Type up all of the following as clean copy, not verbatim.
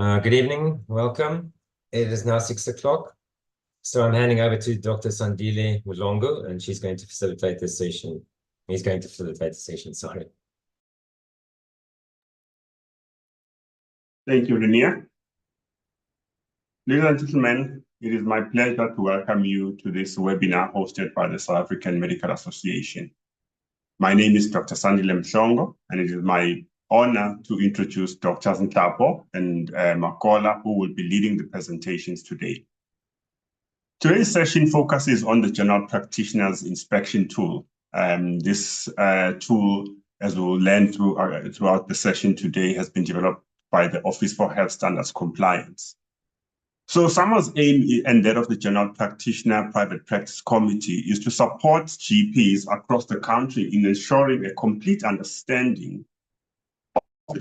Good evening, welcome. It is now 6 o'clock. So I'm handing over to Dr. Sandile Mulongo, and she's going to facilitate this session. He's going to facilitate the session, sorry. Thank you, Linnea. Ladies and gentlemen, it is my pleasure to welcome you to this webinar hosted by the South African Medical Association. My name is Dr. Sandile Mulongo, and it is my honor to introduce Drs. Ntapo and Makola, who will be leading the presentations today. Today's session focuses on the General Practitioner's Inspection Tool. This tool, as we'll learn throughout the session today, has been developed by the Office for Health Standards Compliance. So SAMA's aim and that of the General Practitioner Private Practice Committee is to support GPs across the country in ensuring a complete understanding of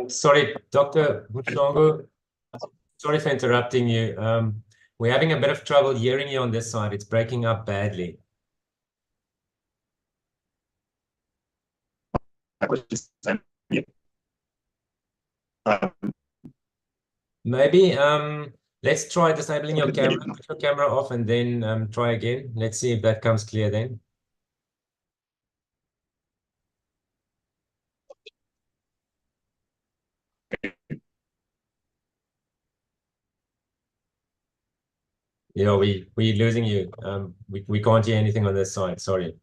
Sorry, Dr. Mulongo, sorry for interrupting you. We're having a bit of trouble hearing you on this side. It's breaking up badly. Maybe let's try disabling your camera. Put your camera off and then try again. Let's see if that comes clear then. Yeah, we're losing you. We can't hear anything on this side. Sorry.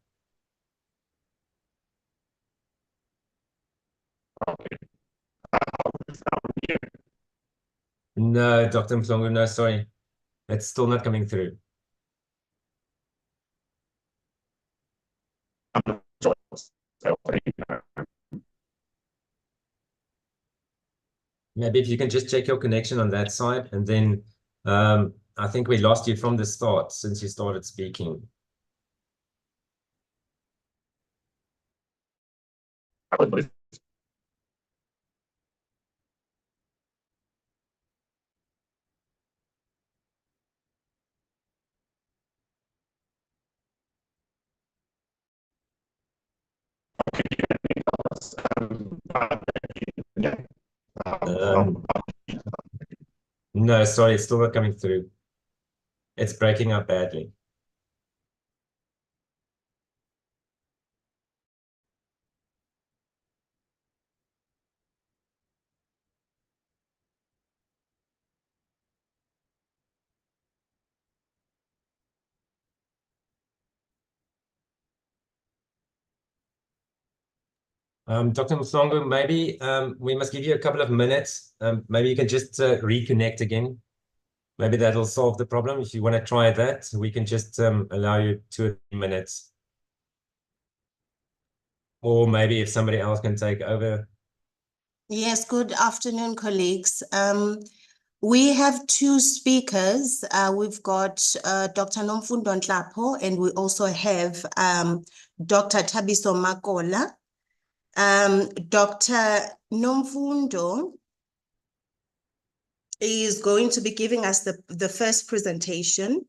No, Dr. Mhlongo, no, sorry. It's still not coming through. Maybe if you can just check your connection on that side, and then I think we lost you from the start since you started speaking. No, sorry, it's still not coming through. It's breaking up badly. Dr. Mhlongo, maybe we must give you a couple of minutes. Maybe you can just reconnect again. Maybe that'll solve the problem. If you want to try that, we can just allow you 2 or 3 minutes. Or maybe if somebody else can take over. Yes, good afternoon, colleagues. We have 2 speakers. We've got Dr. Nomfundo Ntapo, and we also have Dr. Thabiso Makola. Dr. Nomfundo is going to be giving us the first presentation,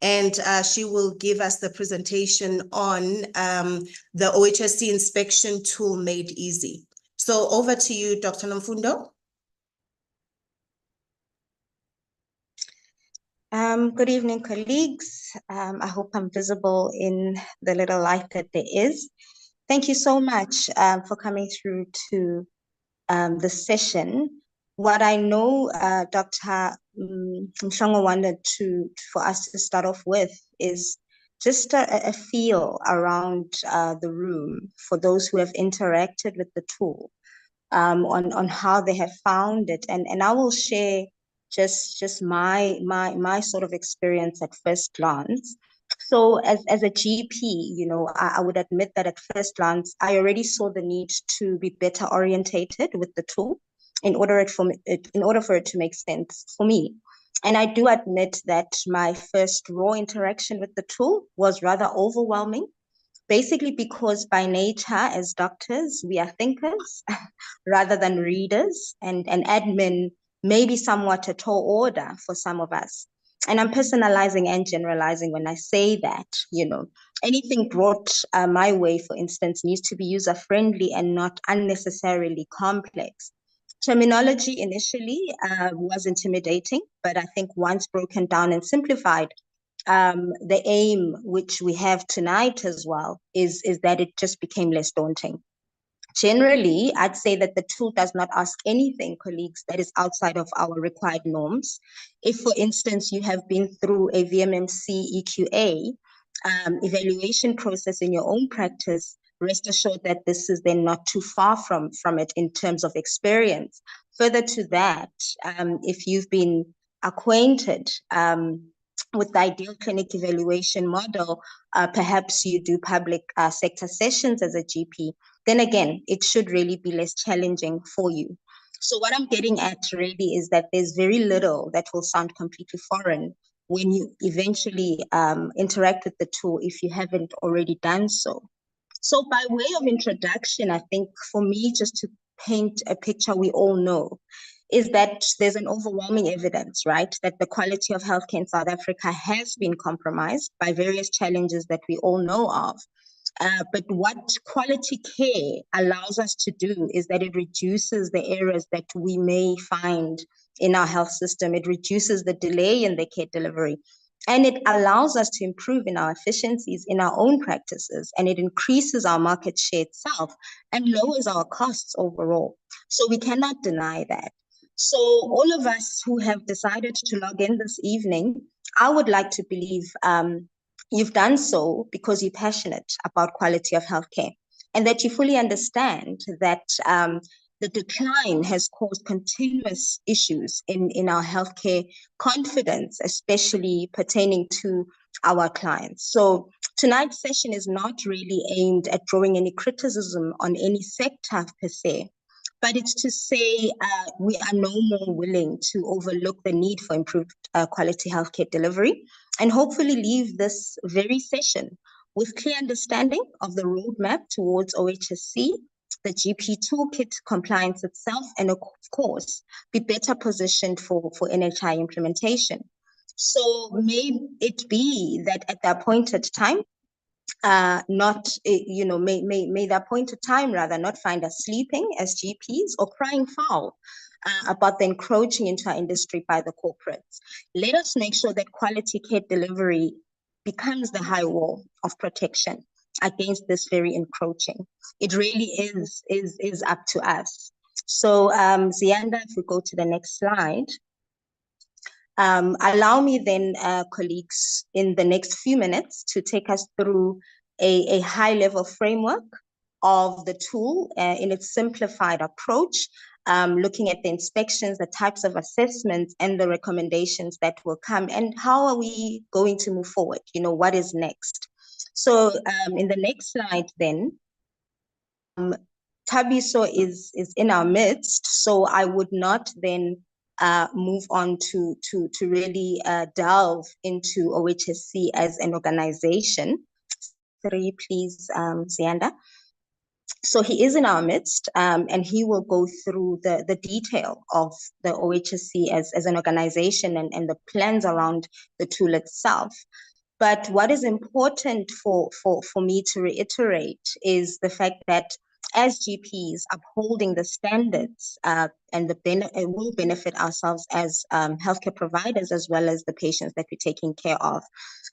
and she will give us the presentation on the OHSC inspection tool made easy. So over to you, Dr. Nomfundo. Good evening, colleagues. I hope I'm visible in the little light that there is. Thank you so much for coming through to the session. what I know Dr. Mhlongo wanted for us to start off with is just a feel around the room for those who have interacted with the tool, on how they have found it. And I will share just my sort of experience at first glance. So as a GP, you know, I would admit that at first glance, I already saw the need to be better orientated with the tool in order for it to make sense for me. And I do admit that my first raw interaction with the tool was rather overwhelming, basically because by nature, as doctors, we are thinkers rather than readers, and admin may be somewhat a tall order for some of us. And I'm personalizing and generalizing when I say that, you know, anything brought my way, for instance, needs to be user-friendly and not unnecessarily complex. Terminology initially was intimidating, but I think once broken down and simplified, the aim which we have tonight as well is that it just became less daunting. Generally, I'd say that the tool does not ask anything, colleagues, that is outside of our required norms. If, for instance, you have been through a VMMC EQA evaluation process in your own practice, rest assured that this is then not too far from it in terms of experience. Further to that, if you've been acquainted with the ideal clinic evaluation model, perhaps you do public sector sessions as a GP, then again, it should really be less challenging for you. So what I'm getting at really is that there's very little that will sound completely foreign when you eventually interact with the tool if you haven't already done so. So by way of introduction, I think for me, just to paint a picture we all know, is that there's an overwhelming evidence, right, that the quality of healthcare in South Africa has been compromised by various challenges that we all know of. But what quality care allows us to do is that it reduces the errors that we may find in our health system. It reduces the delay in the care delivery, and it allows us to improve in our efficiencies in our own practices, and it increases our market share itself and lowers our costs overall. So we cannot deny that. So all of us who have decided to log in this evening, I would like to believe you've done so because you're passionate about quality of healthcare, and that you fully understand that the decline has caused continuous issues in our healthcare confidence, especially pertaining to our clients. So tonight's session is not really aimed at drawing any criticism on any sector per se, but it's to say we are no more willing to overlook the need for improved quality healthcare delivery, and hopefully leave this very session with clear understanding of the roadmap towards OHSC, the GP toolkit compliance itself, and of course, be better positioned for NHI implementation. So may it be that at the appointed time, may the appointed time rather not find us sleeping as GPs or crying foul about the encroaching into our industry by the corporates. Let us make sure that quality care delivery becomes the high wall of protection against this very encroaching. It really is up to us. So Zianda, if we go to the next slide. Allow me then, colleagues, in the next few minutes to take us through a high-level framework of the tool in its simplified approach, looking at the inspections, the types of assessments, and the recommendations that will come, and how are we going to move forward? You know, what is next? So in the next slide then, Tabiso is in our midst, so I would not then move on to really delve into OHSC as an organization. Sorry, please, Zianda. So he is in our midst, and he will go through the detail of the OHSC as an organization and the plans around the tool itself. But what is important for me to reiterate is the fact that as GPs, upholding the standards and it will benefit ourselves as healthcare providers as well as the patients that we're taking care of.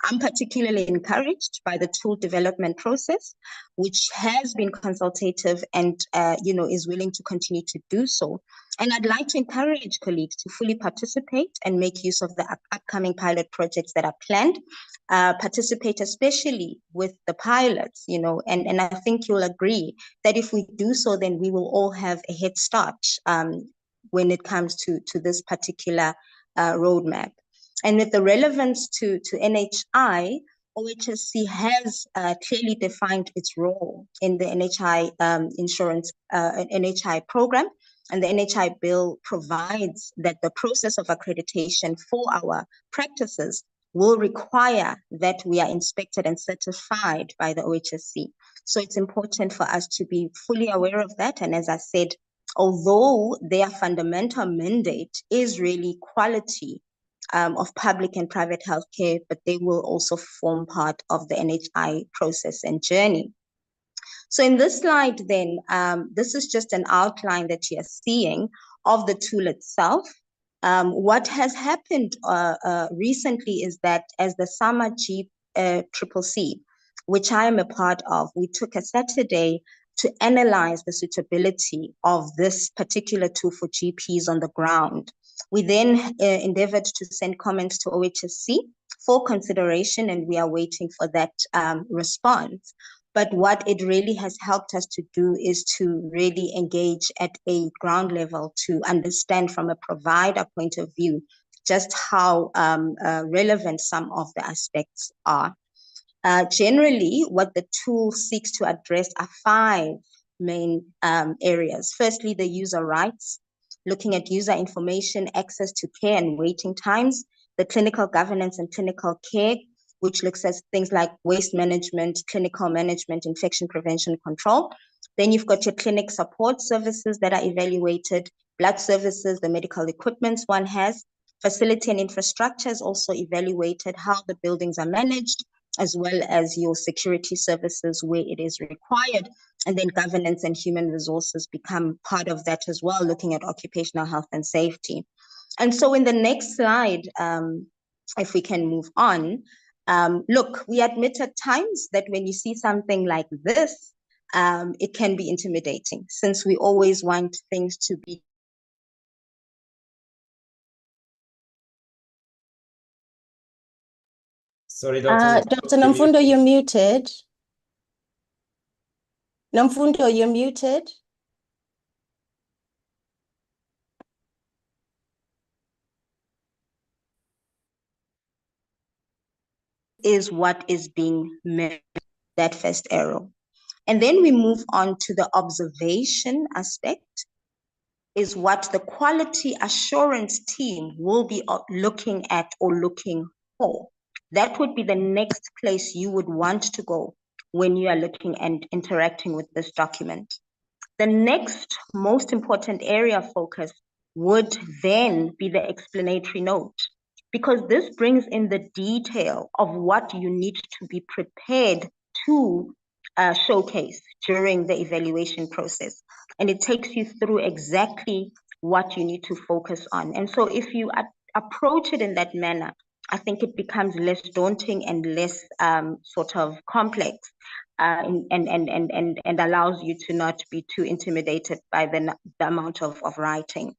I'm particularly encouraged by the tool development process, which has been consultative and is willing to continue to do so. And I'd like to encourage colleagues to fully participate and make use of the upcoming pilot projects that are planned. Participate especially with the pilots, and I think you'll agree that if we do so, then we will all have a head start when it comes to this particular roadmap. And with the relevance to NHI, OHSC has clearly defined its role in the NHI insurance NHI program, and the NHI bill provides that the process of accreditation for our practices will require that we are inspected and certified by the OHSC. So it's important for us to be fully aware of that. And as I said, although their fundamental mandate is really quality of public and private healthcare, but they will also form part of the NHI process and journey. So in this slide then, this is just an outline that you're seeing of the tool itself. What has happened recently is that as the summer GCCC, which I am a part of, we took a Saturday to analyze the suitability of this particular tool for GPs on the ground. We then endeavored to send comments to OHSC for consideration, and we are waiting for that response. But what it really has helped us to do is to really engage at a ground level to understand from a provider point of view just how relevant some of the aspects are. Generally, what the tool seeks to address are 5 main areas. Firstly, the user rights, looking at user information, access to care and waiting times, the clinical governance and clinical care, which looks at things like waste management, clinical management, infection prevention control. Then you've got your clinic support services that are evaluated, blood services, the medical equipment one has, facility and infrastructure is also evaluated, how the buildings are managed, as well as your security services where it is required. And then governance and human resources become part of that as well, looking at occupational health and safety. And so in the next slide, if we can move on, look, we admit at times that when you see something like this, it can be intimidating, since we always want things to be. Sorry, Dr. Dr. Namfundo, you're muted. Namfundo, you're muted. Is what is being measured, that first arrow. And then we move on to the observation aspect, is what the quality assurance team will be looking at or looking for. That would be the next place you would want to go when you are looking and interacting with this document. The next most important area of focus would then be the explanatory note, because this brings in the detail of what you need to be prepared to showcase during the evaluation process. And it takes you through exactly what you need to focus on. And so if you approach it in that manner, I think it becomes less daunting and less sort of complex, and allows you to not be too intimidated by the amount of writing.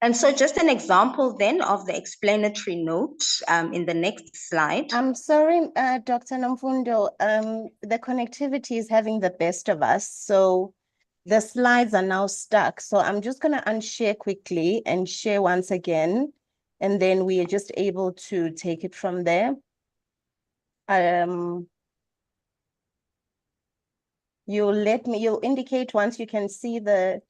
And so just an example then of the explanatory note in the next slide. I'm sorry, Dr. Namfundo, the connectivity is having the best of us. So the slides are now stuck. So I'm just going to unshare quickly and share once again. And then we are just able to take it from there. You'll indicate once you can see the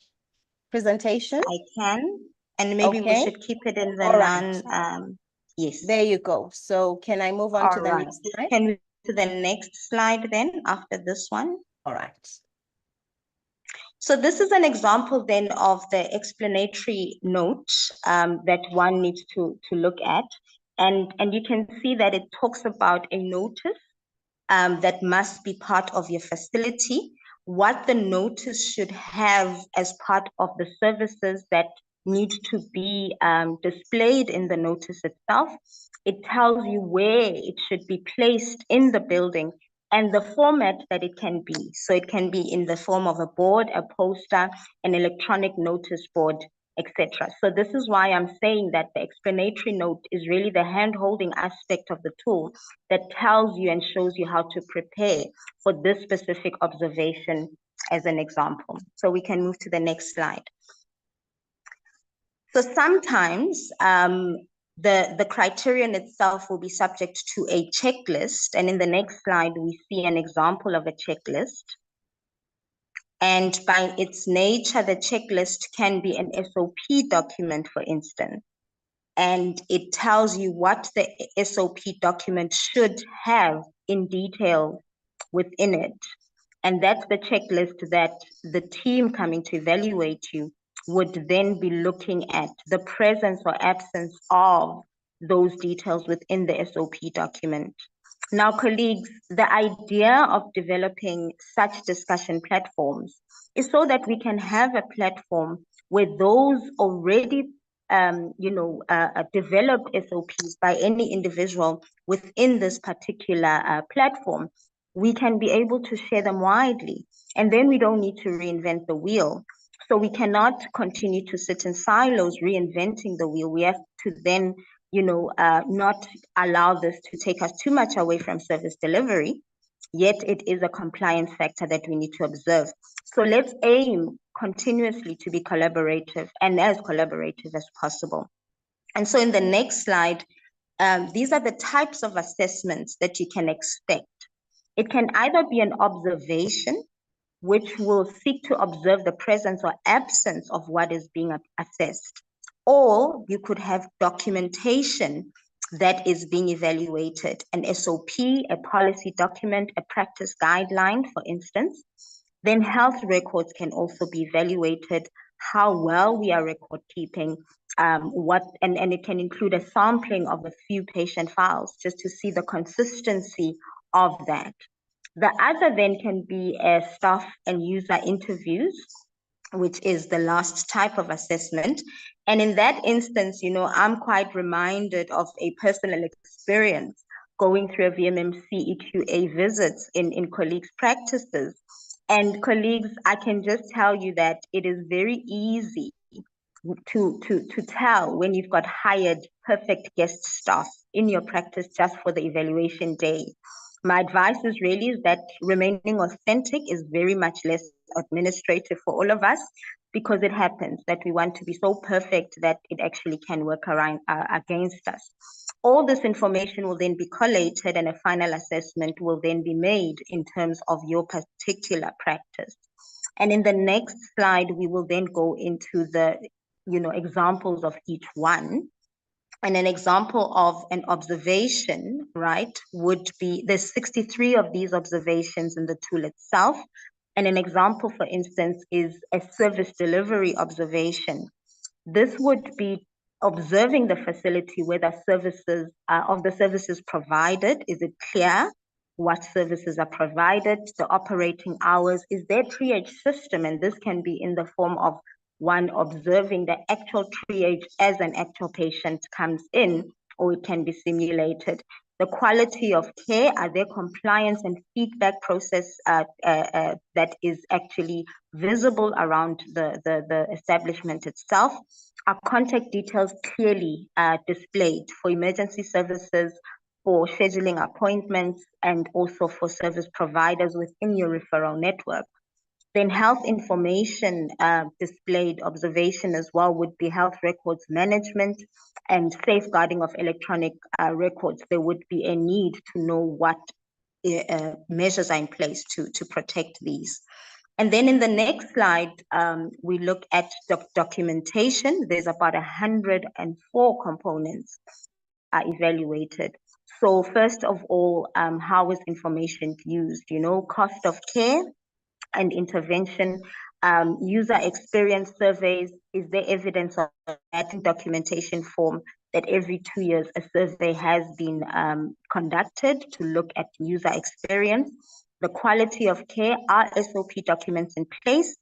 presentation. I can, and maybe we should keep it in the yes. There you go. So can I move on to the next slide? Can we to the next slide then after this one? All right. So this is an example then of the explanatory note that one needs to look at. And you can see that it talks about a notice that must be part of your facility what the notice should have as part of the services that need to be displayed in the notice itself. It tells you where it should be placed in the building and the format that it can be. So it can be in the form of a board, a poster, an electronic notice board, etc. So this is why I'm saying that the explanatory note is really the hand-holding aspect of the tool that tells you and shows you how to prepare for this specific observation as an example. So we can move to the next slide. So sometimes the criterion itself will be subject to a checklist. And in the next slide, we see an example of a checklist. And by its nature, the checklist can be an SOP document, for instance. And it tells you what the SOP document should have in detail within it. And that's the checklist that the team coming to evaluate you would then be looking at the presence or absence of those details within the SOP document. Now, colleagues, the idea of developing such discussion platforms is so that we can have a platform where those already developed SOPs by any individual within this particular platform, we can be able to share them widely. And then we don't need to reinvent the wheel. So we cannot continue to sit in silos reinventing the wheel. We have to then not allow this to take us too much away from service delivery, yet it is a compliance factor that we need to observe. So let's aim continuously to be collaborative and as collaborative as possible. And so in the next slide, these are the types of assessments that you can expect. It can either be an observation, which will seek to observe the presence or absence of what is being assessed. Or you could have documentation that is being evaluated, an SOP, a policy document, a practice guideline, for instance. Then health records can also be evaluated, how well we are record keeping, and it can include a sampling of a few patient files just to see the consistency of that. The other then can be staff and user interviews, which is the last type of assessment. And in that instance, I'm quite reminded of a personal experience going through a VMMC EQA visits in colleagues' practices. And colleagues, I can just tell you that it is very easy to tell when you've got hired perfect guest staff in your practice just for the evaluation day. My advice is that remaining authentic is very much less administrative for all of us, because it happens that we want to be so perfect that it actually can work around against us. All this information will then be collated and a final assessment will then be made in terms of your particular practice. And in the next slide, we will then go into the examples of each one. And an example of an observation, right, would be, there's 63 of these observations in the tool itself. And an example, for instance, is a service delivery observation. This would be observing the facility, whether services of the services provided, is it clear what services are provided, the operating hours, is there triage system? And this can be in the form of one observing the actual triage as an actual patient comes in, or it can be simulated. The quality of care, are there compliance and feedback process that is actually visible around the establishment itself? Are contact details clearly displayed for emergency services, for scheduling appointments, and also for service providers within your referral network? Then health information displayed, observation as well would be health records management and safeguarding of electronic records. There would be a need to know what measures are in place to protect these. And then in the next slide, we look at documentation. There's about 104 components are evaluated. So first of all, how is information used? Cost of care and intervention, user experience surveys. Is there evidence of that in documentation form that every 2 years a survey has been conducted to look at user experience? the quality of care, are SOP documents in place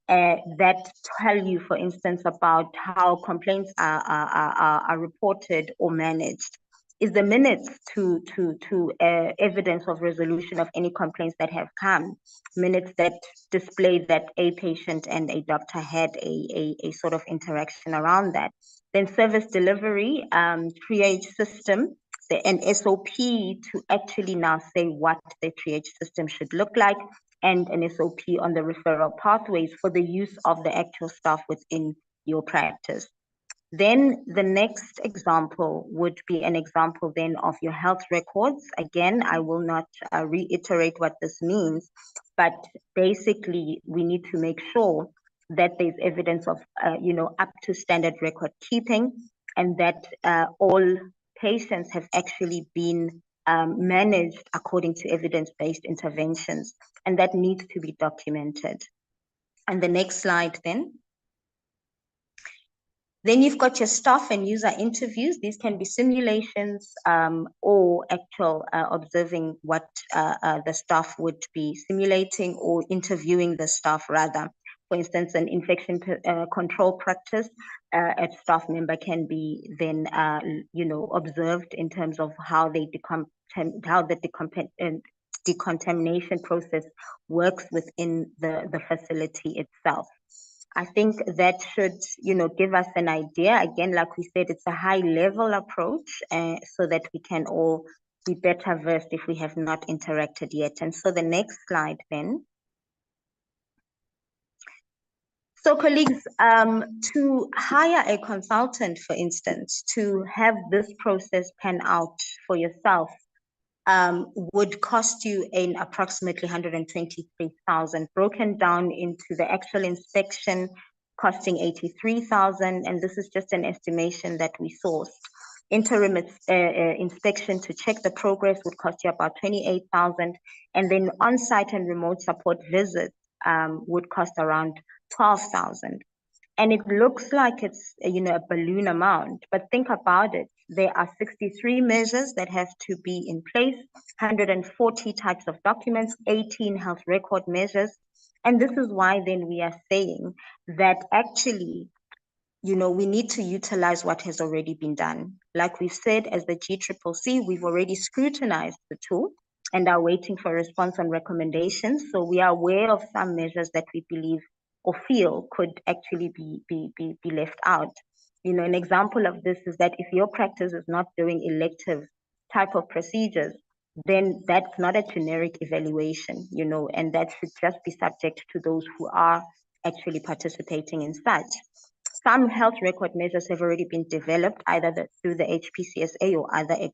that tell you, for instance, about how complaints are reported or managed? Is the minutes to evidence of resolution of any complaints that have come, minutes that display that a patient and a doctor had a sort of interaction around that? Then service delivery, triage system, an SOP to actually now say what the triage system should look like, and an SOP on the referral pathways for the use of the actual staff within your practice. Then the next example would be an example then of your health records. Again, I will not reiterate what this means, but basically we need to make sure that there's evidence of, up to standard record keeping, and that all patients have actually been managed according to evidence-based interventions, and that needs to be documented. And the next slide then. Then you've got your staff and user interviews. These can be simulations or actual observing what the staff would be simulating, or interviewing the staff rather. For instance, an infection control practice, a staff member can be then observed in terms of how the decontamination process works within the facility itself. I think that should, give us an idea. Again, like we said, it's a high-level approach, so that we can all be better versed if we have not interacted yet. And so the next slide then. So colleagues, to hire a consultant, for instance, to have this process pan out for yourself, would cost you in approximately 123,000, broken down into the actual inspection costing 83,000, and this is just an estimation that we sourced. Interim inspection to check the progress would cost you about 28,000, and then on-site and remote support visits would cost around 12,000. And it looks like it's a balloon amount, but think about it. There are 63 measures that have to be in place, 140 types of documents, 18 health record measures. And this is why then we are saying that actually, we need to utilize what has already been done. Like we've said, as the GCCC, we've already scrutinized the tool and are waiting for a response on recommendations. So we are aware of some measures that we believe or feel could actually be left out. An example of this is that if your practice is not doing elective type of procedures, then that's not a generic evaluation, and that should just be subject to those who are actually participating in such. Some health record measures have already been developed either through the HPCSA or other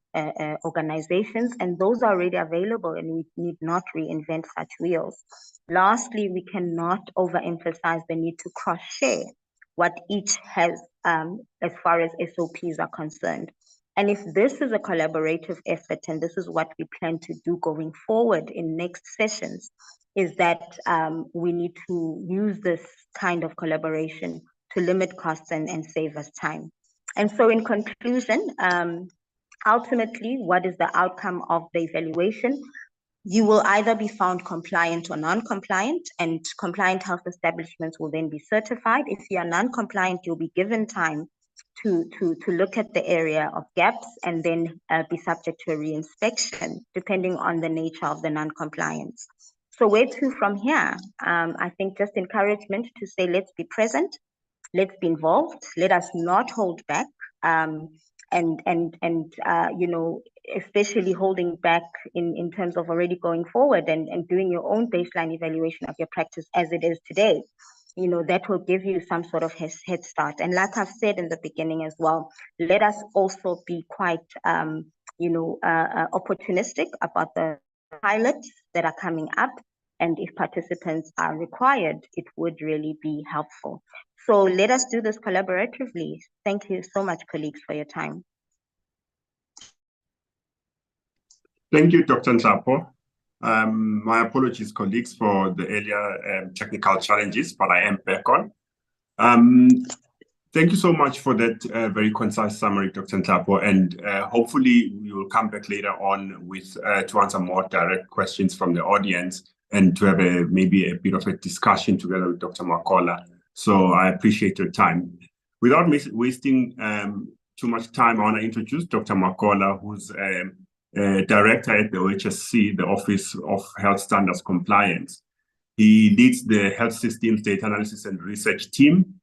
organizations, and those are already available, and we need not reinvent such wheels. Lastly, we cannot overemphasize the need to cross-share what each has as far as SOPs are concerned. And if this is a collaborative effort, and this is what we plan to do going forward in next sessions, is that we need to use this kind of collaboration to limit costs and save us time. And so in conclusion, ultimately, what is the outcome of the evaluation? You will either be found compliant or non-compliant, and compliant health establishments will then be certified. If you are non-compliant, you'll be given time to look at the area of gaps and then be subject to a reinspection, depending on the nature of the non-compliance. So where to from here? I think just encouragement to say, let's be present, let's be involved, let us not hold back, especially holding back in terms of already going forward and doing your own baseline evaluation of your practice as it is today. That will give you some sort of head start. And like I've said in the beginning as well, let us also be quite, opportunistic about the pilots that are coming up. And if participants are required, it would really be helpful. So let us do this collaboratively. Thank you so much, colleagues, for your time. Thank you, Dr. Nhlapo. My apologies, colleagues, for the earlier technical challenges, but I am back on. Thank you so much for that very concise summary, Dr. Nhlapo, and hopefully we will come back later on with to answer more direct questions from the audience and to have maybe a bit of a discussion together with Dr. Makola. So I appreciate your time. Without wasting too much time, I want to introduce Dr. Makola, who's director at the OHSC, the Office of Health Standards Compliance. He leads the Health Systems Data Analysis and Research team.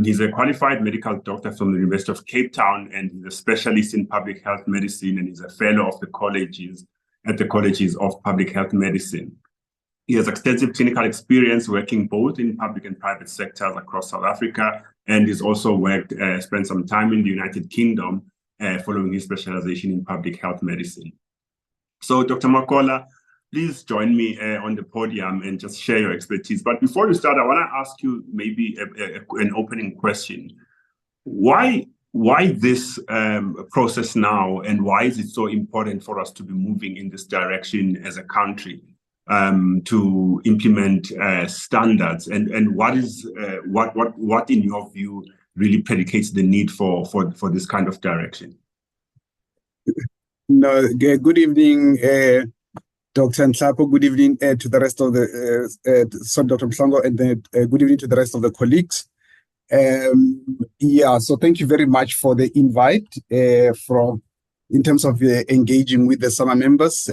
He's a qualified medical doctor from the University of Cape Town, and he's a specialist in public health medicine, and he's a fellow of the colleges at the Colleges of Public Health Medicine. He has extensive clinical experience working both in public and private sectors across South Africa, and he's also spent some time in the United Kingdom following his specialization in public health medicine. So, Dr. Makola, please join me on the podium and just share your expertise. But before you start, I want to ask you maybe an opening question. Why this process now, and why is it so important for us to be moving in this direction as a country to implement standards? And what in your view really predicates the need for this kind of direction? No, good evening, Dr. Nhlapo. Good evening to the rest of the Dr. Mhlongo, and good evening to the rest of the colleagues. So thank you very much for the invite in terms of engaging with the summer members.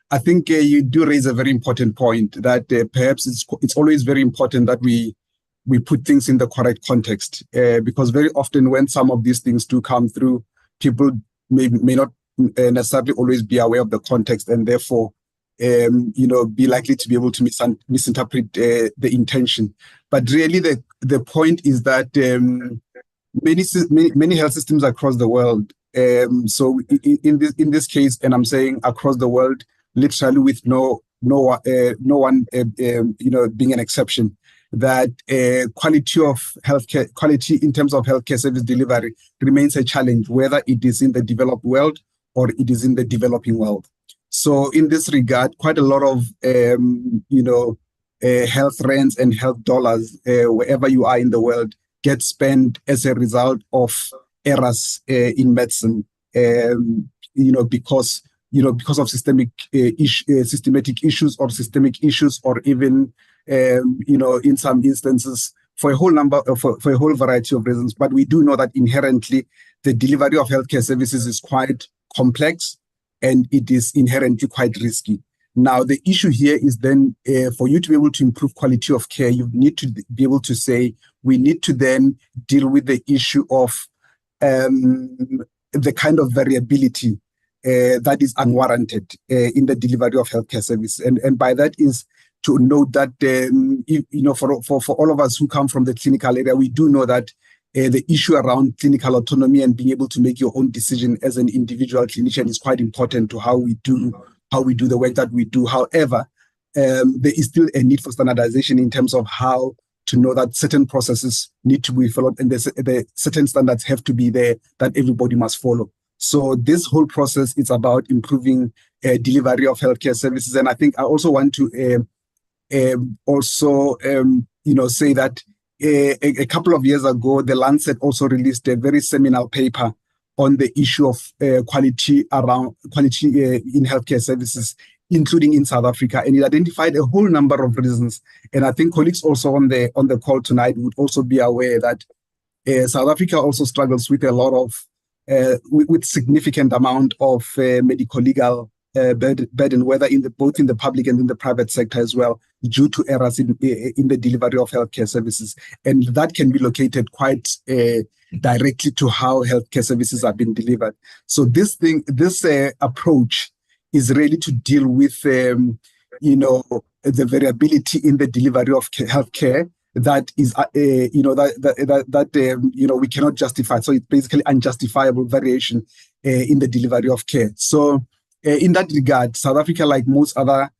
I think you do raise a very important point that perhaps it's always very important that we put things in the correct context, because very often when some of these things do come through, people may not necessarily always be aware of the context, and therefore be likely to be able to misinterpret the intention. But really the point is that many health systems across the world, so in this case, and I'm saying across the world, literally with no one being an exception, that quality of healthcare, quality in terms of healthcare service delivery remains a challenge, whether it is in the developed world or it is in the developing world. So in this regard, quite a lot of health rents and health dollars, wherever you are in the world, get spent as a result of errors in medicine, because of systematic issues or even in some instances for a whole variety of reasons. But we do know that inherently the delivery of healthcare services is quite complex, and it is inherently quite risky. Now, the issue here is then for you to be able to improve quality of care, you need to be able to say, we need to then deal with the issue of the kind of variability that is unwarranted in the delivery of healthcare service. And by that is to note that, for all of us who come from the clinical area, we do know that the issue around clinical autonomy and being able to make your own decision as an individual clinician is quite important to how we do the work that we do. However, there is still a need for standardization in terms of how to know that certain processes need to be followed, and the certain standards have to be there that everybody must follow. So this whole process is about improving delivery of healthcare services. And I think I also want to say that a couple of years ago, the Lancet also released a very seminal paper on the issue of quality in healthcare services, including in South Africa, and it identified a whole number of reasons. And I think colleagues also on the call tonight would also be aware that South Africa also struggles with a lot of with significant amount of medical legal burden, whether both in the public and in the private sector as well, due to errors in the delivery of healthcare services. And that can be located quite directly to how healthcare services are being delivered. So this approach is really to deal with the variability in the delivery of healthcare that is we cannot justify. So it's basically unjustifiable variation in the delivery of care. So in that regard, South Africa, like most other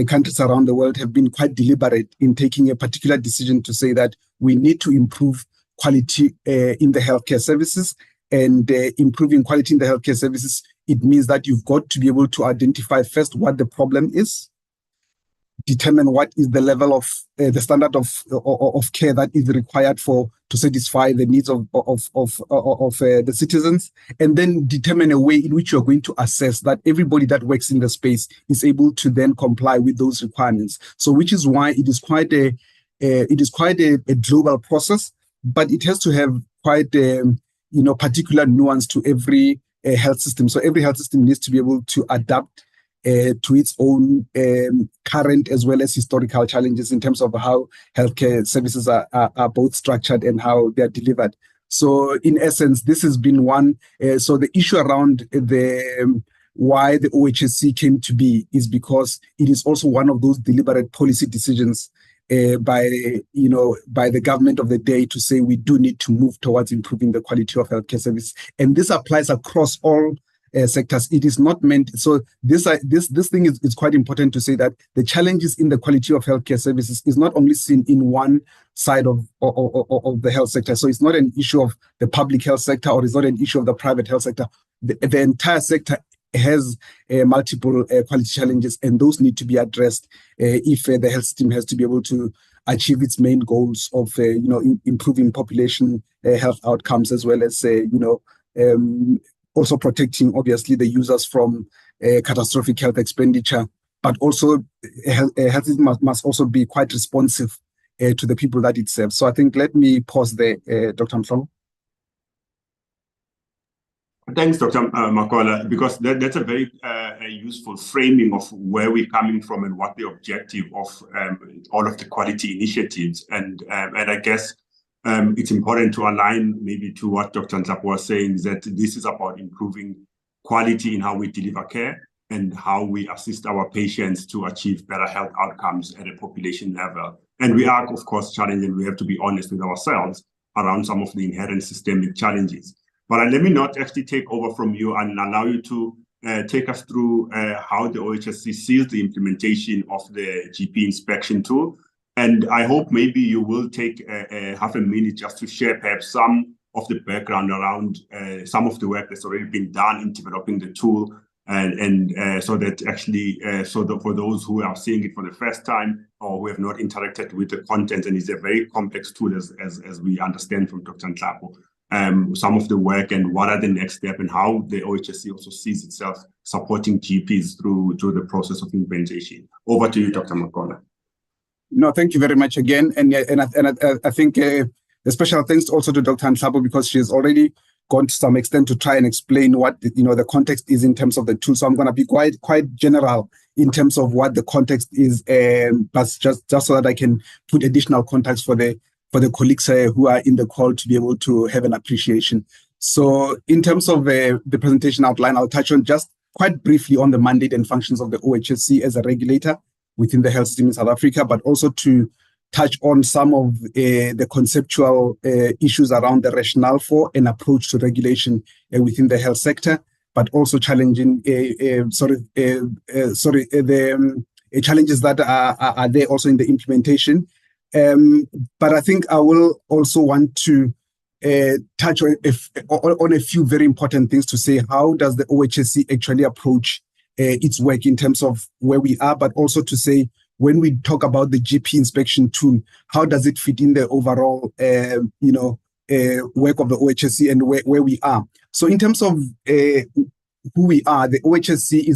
countries around the world, have been quite deliberate in taking a particular decision to say that we need to improve quality in the healthcare services. And improving quality in the healthcare services, it means that you've got to be able to identify first what the problem is, determine what is the level of the standard of care that is required to satisfy the needs of the citizens, and then determine a way in which you're going to assess that everybody that works in the space is able to then comply with those requirements. So, which is why it is quite a global process, but it has to have quite particular nuance to every health system. So every health system needs to be able to adapt to its own current as well as historical challenges in terms of how healthcare services are both structured and how they are delivered. So in essence, this has been one. So the issue around why the OHSC came to be is because it is also one of those deliberate policy decisions by the government of the day to say we do need to move towards improving the quality of healthcare service, and this applies across all sectors. It is not meant. So this thing is quite important to say that the challenges in the quality of healthcare services is not only seen in one side of the health sector. So it's not an issue of the public health sector, or it's not an issue of the private health sector. The entire sector has multiple quality challenges, and those need to be addressed if the health system has to be able to achieve its main goals of improving population health outcomes, as well as also protecting obviously the users from catastrophic health expenditure. But also health system must also be quite responsive to the people that it serves. So I think let me pause there, Dr. Mhlongo. Thanks, Dr. Makola, because that's a very useful framing of where we're coming from and what the objective of all of the quality initiatives. And I guess it's important to align maybe to what Dr. Nhlapo was saying, is that this is about improving quality in how we deliver care and how we assist our patients to achieve better health outcomes at a population level. And we are, of course, challenged, and we have to be honest with ourselves around some of the inherent systemic challenges. But let me not actually take over from you and allow you to take us through how the OHSC sees the implementation of the GP inspection tool. And I hope maybe you will take half a minute just to share perhaps some of the background around some of the work that's already been done in developing the tool, and so that actually, for those who are seeing it for the first time or who have not interacted with the content, and it's a very complex tool as we understand from Dr. Nhlapo. Some of the work and what are the next steps, and how the OHSC also sees itself supporting GPs through the process of implementation. Over to you, Dr. Makola. No, thank you very much again, and I think a special thanks also to Dr. Nhlapo, because she has already gone to some extent to try and explain what the context is in terms of the tool. So I'm going to be quite general in terms of what the context is, but just so that I can put additional context for the colleagues who are in the call to be able to have an appreciation. So in terms of the presentation outline, I'll touch on just quite briefly on the mandate and functions of the OHSC as a regulator within the health system in South Africa, but also to touch on some of the conceptual issues around the rationale for an approach to regulation within the health sector, but also challenging the challenges that are there also in the implementation. But I think I will also want to touch on a few very important things to say. How does the OHSC actually approach its work in terms of where we are, but also to say, when we talk about the GP inspection tool, how does it fit in the overall work of the OHSC and where we are? So in terms of who we are, the OHSC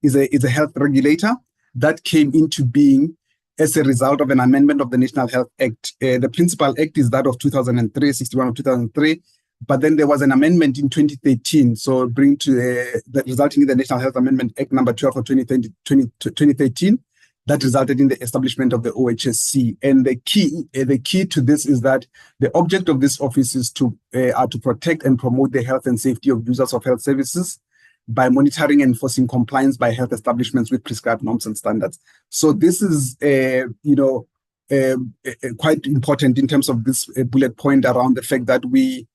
is a health regulator that came into being as a result of an amendment of the National Health Act. The principal act is that of 2003, 61 of 2003, but then there was an amendment in 2013, so resulting in the National Health Amendment Act number 12 of 2013, that resulted in the establishment of the OHSC. And the key to this is that the object of this office is to protect and promote the health and safety of users of health services by monitoring and enforcing compliance by health establishments with prescribed norms and standards. So this is quite important in terms of this bullet point around the fact that we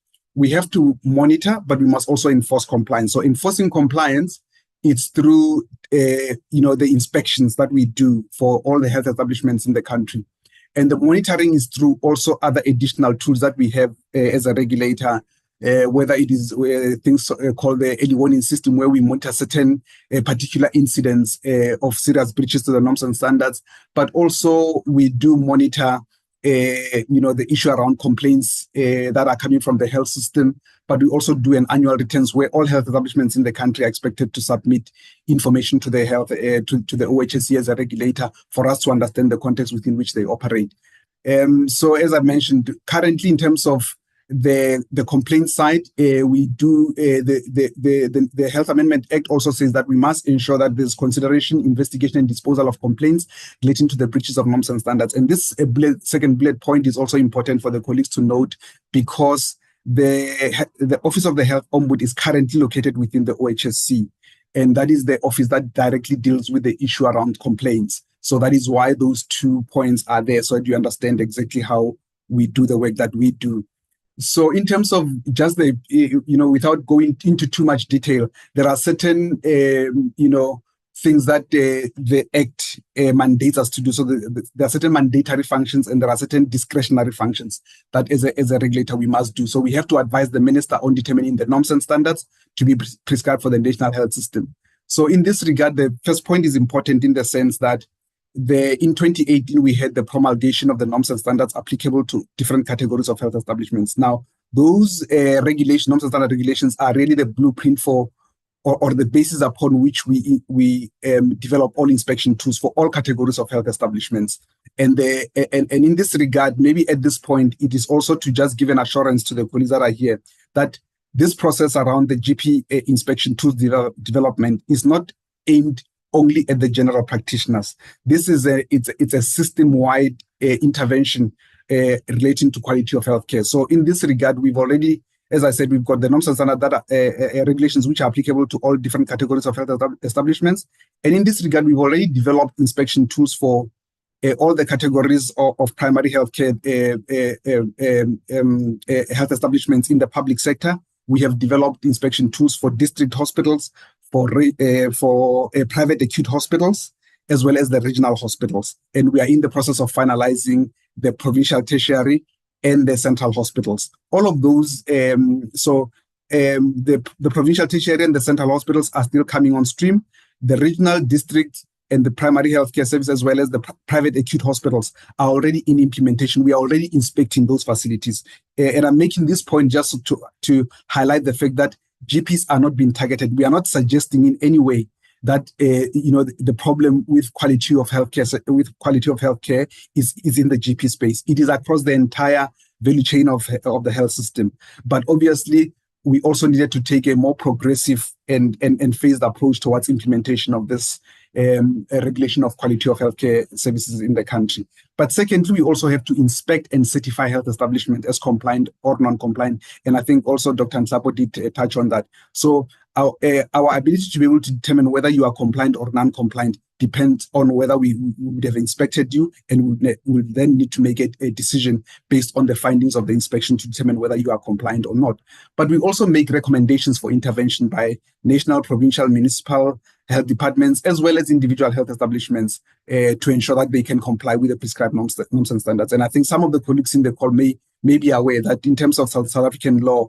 have to monitor, but we must also enforce compliance. So enforcing compliance, it's through the inspections that we do for all the health establishments in the country. And the monitoring is through also other additional tools that we have as a regulator, whether it is things called the early warning system, where we monitor certain particular incidents of serious breaches to the norms and standards, but also we do monitor the issue around complaints that are coming from the health system. But we also do an annual returns where all health establishments in the country are expected to submit information to the health to the OHSC as a regulator for us to understand the context within which they operate. So as I mentioned, currently in terms of the complaint side, we do the Health Amendment Act also says that we must ensure that there's consideration, investigation, and disposal of complaints relating to the breaches of norms and standards. And this second bullet point is also important for the colleagues to note, because the Office of the Health Ombudsman is currently located within the OHSC, and that is the office that directly deals with the issue around complaints. So that is why those 2 points are there, so that you understand exactly how we do the work that we do. So in terms of just the, without going into too much detail, there are certain, things that the Act mandates us to do. So there are certain mandatory functions and there are certain discretionary functions that as a regulator we must do. So we have to advise the minister on determining the norms and standards to be prescribed for the national health system. So in this regard, the first point is important in the sense that in 2018, we had the promulgation of the norms and standards applicable to different categories of health establishments. Now, those norms and standard regulations are really the blueprint for, or the basis upon which we develop all inspection tools for all categories of health establishments. And in this regard, maybe at this point, it is also to just give an assurance to the colleagues that are here that this process around the GP inspection tools development is not aimed only at the general practitioners. This is it's a system-wide intervention relating to quality of healthcare. So in this regard, we've already, as I said, we've got the norms and standard that regulations which are applicable to all different categories of health establishments. And in this regard, we've already developed inspection tools for all the categories of primary healthcare health establishments in the public sector. We have developed inspection tools for district hospitals, for private acute hospitals, as well as the regional hospitals. And we are in the process of finalizing the provincial tertiary and the central hospitals. All of those, the provincial tertiary and the central hospitals are still coming on stream. The regional, district, and the primary healthcare service, as well as the private acute hospitals, are already in implementation. We are already inspecting those facilities. And I'm making this point just to highlight the fact that GPs are not being targeted. We are not suggesting in any way that the problem with quality of healthcare is in the GP space. It is across the entire value chain of the health system. But obviously, we also needed to take a more progressive and phased approach towards implementation of this regulation of quality of healthcare services in the country. But secondly, we also have to inspect and certify health establishment as compliant or non-compliant. And I think also Dr. Nhlapo did touch on that. So our ability to be able to determine whether you are compliant or non-compliant depends on whether we would have inspected you, and we would then need to make a decision based on the findings of the inspection to determine whether you are compliant or not. But we also make recommendations for intervention by national, provincial, municipal health departments, as well as individual health establishments to ensure that they can comply with the prescribed norms and standards. And I think some of the colleagues in the call may be aware that in terms of South African law,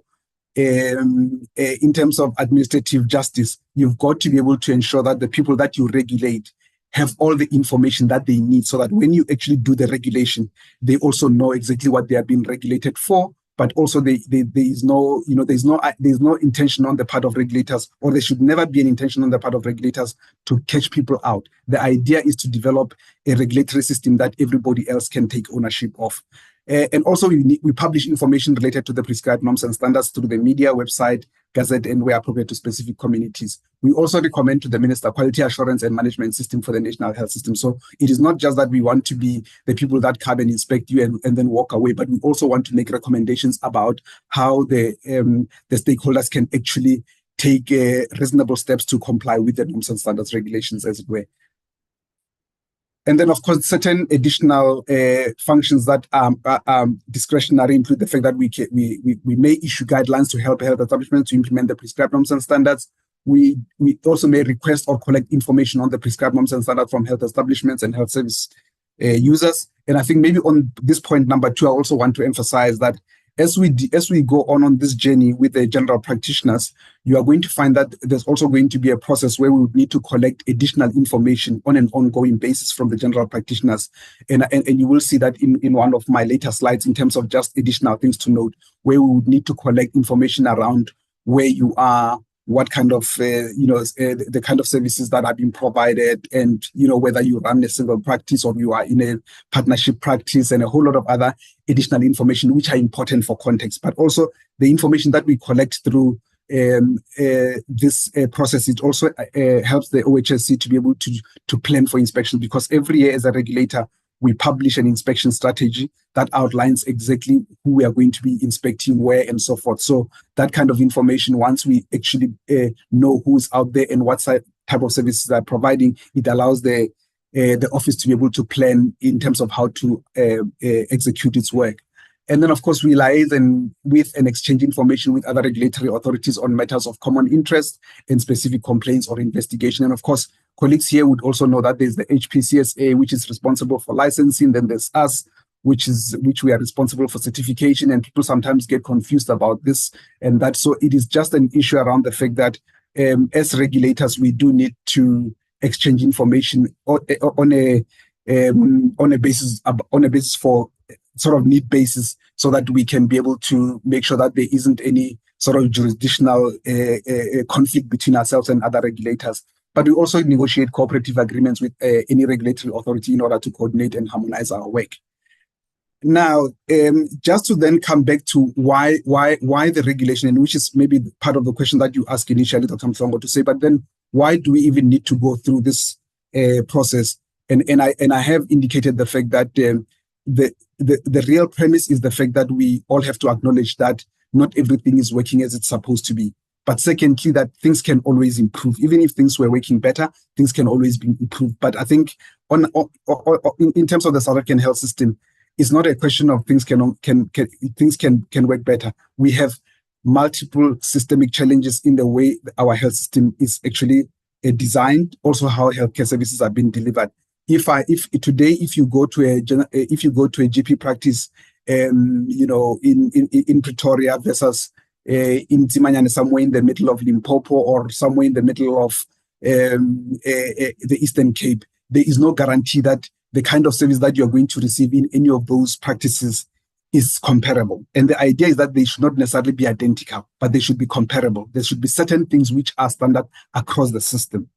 in terms of administrative justice, you've got to be able to ensure that the people that you regulate have all the information that they need, so that when you actually do the regulation, they also know exactly what they are being regulated for. But also there is no intention on the part of regulators, or there should never be an intention on the part of regulators to catch people out. The idea is to develop a regulatory system that everybody else can take ownership of. And also we publish information related to the prescribed norms and standards through the media, website, gazette, and where appropriate to specific communities. We also recommend to the Minister quality assurance and management system for the national health system. So it is not just that we want to be the people that come and inspect you and then walk away, but we also want to make recommendations about how the stakeholders can actually take reasonable steps to comply with the norms and standards regulations, as it were. And then, of course, certain additional functions that are discretionary include the fact that we may issue guidelines to help health establishments to implement the prescribed norms and standards. We also may request or collect information on the prescribed norms and standards from health establishments and health service users. And I think maybe on this point number 2, I also want to emphasize that as we go on this journey with the general practitioners, you are going to find that there's also going to be a process where we would need to collect additional information on an ongoing basis from the general practitioners. And you will see that in one of my later slides in terms of just additional things to note, where we would need to collect information around where you are, what kind of, the kind of services that are being provided, and, whether you run a single practice or you are in a partnership practice, and a whole lot of other additional information which are important for context. But also the information that we collect through this process, it also helps the OHSC to be able to plan for inspection, because every year as a regulator, we publish an inspection strategy that outlines exactly who we are going to be inspecting, where, and so forth. So that kind of information, once we actually know who's out there and what type of services they're providing, it allows the office to be able to plan in terms of how to execute its work. And then, of course, we liaise with and exchange information with other regulatory authorities on matters of common interest and specific complaints or investigation. And of course, colleagues here would also know that there's the HPCSA, which is responsible for licensing. Then there's us, which we are responsible for certification. And people sometimes get confused about this and that. So it is just an issue around the fact that as regulators, we do need to exchange information on a basis for sort of need basis, so that we can be able to make sure that there isn't any sort of jurisdictional conflict between ourselves and other regulators. But we also negotiate cooperative agreements with any regulatory authority in order to coordinate and harmonize our work. Now, just to then come back to why the regulation, and which is maybe part of the question that you asked initially, Dr. Mhlongo, to say, but then why do we even need to go through this process? And I have indicated the fact that the real premise is the fact that we all have to acknowledge that not everything is working as it's supposed to be. But secondly, that things can always improve. Even if things were working better, things can always be improved. But I think in terms of the South African health system, it's not a question of things can work better. We have multiple systemic challenges in the way our health system is actually designed, also how healthcare services are being delivered. If you go to a GP practice, in Pretoria versus in Zimanyane, somewhere in the middle of Limpopo or somewhere in the middle of the Eastern Cape, there is no guarantee that the kind of service that you're going to receive in any of those practices is comparable. And the idea is that they should not necessarily be identical, but they should be comparable. There should be certain things which are standard across the system.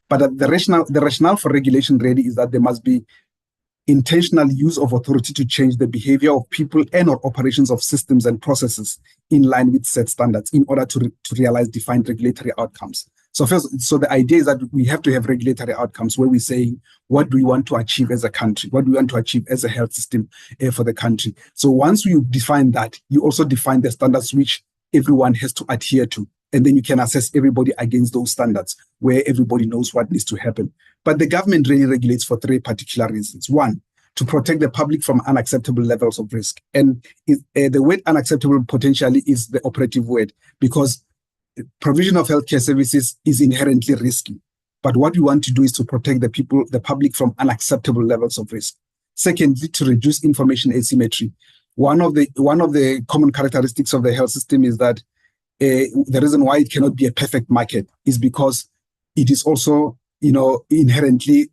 But the rationale for regulation really is that there must be intentional use of authority to change the behavior of people and or operations of systems and processes in line with set standards in order to realize defined regulatory outcomes. So the idea is that we have to have regulatory outcomes where we say, what do we want to achieve as a country? What do we want to achieve as a health system for the country? So once you define that, you also define the standards which everyone has to adhere to. And then you can assess everybody against those standards where everybody knows what needs to happen. But the government really regulates for three particular reasons. One, to protect the public from unacceptable levels of risk. And the word unacceptable potentially is the operative word, because provision of healthcare services is inherently risky. But what we want to do is to protect the public from unacceptable levels of risk. Secondly, to reduce information asymmetry. One of the common characteristics of the health system is that the reason why it cannot be a perfect market is because it is also, inherently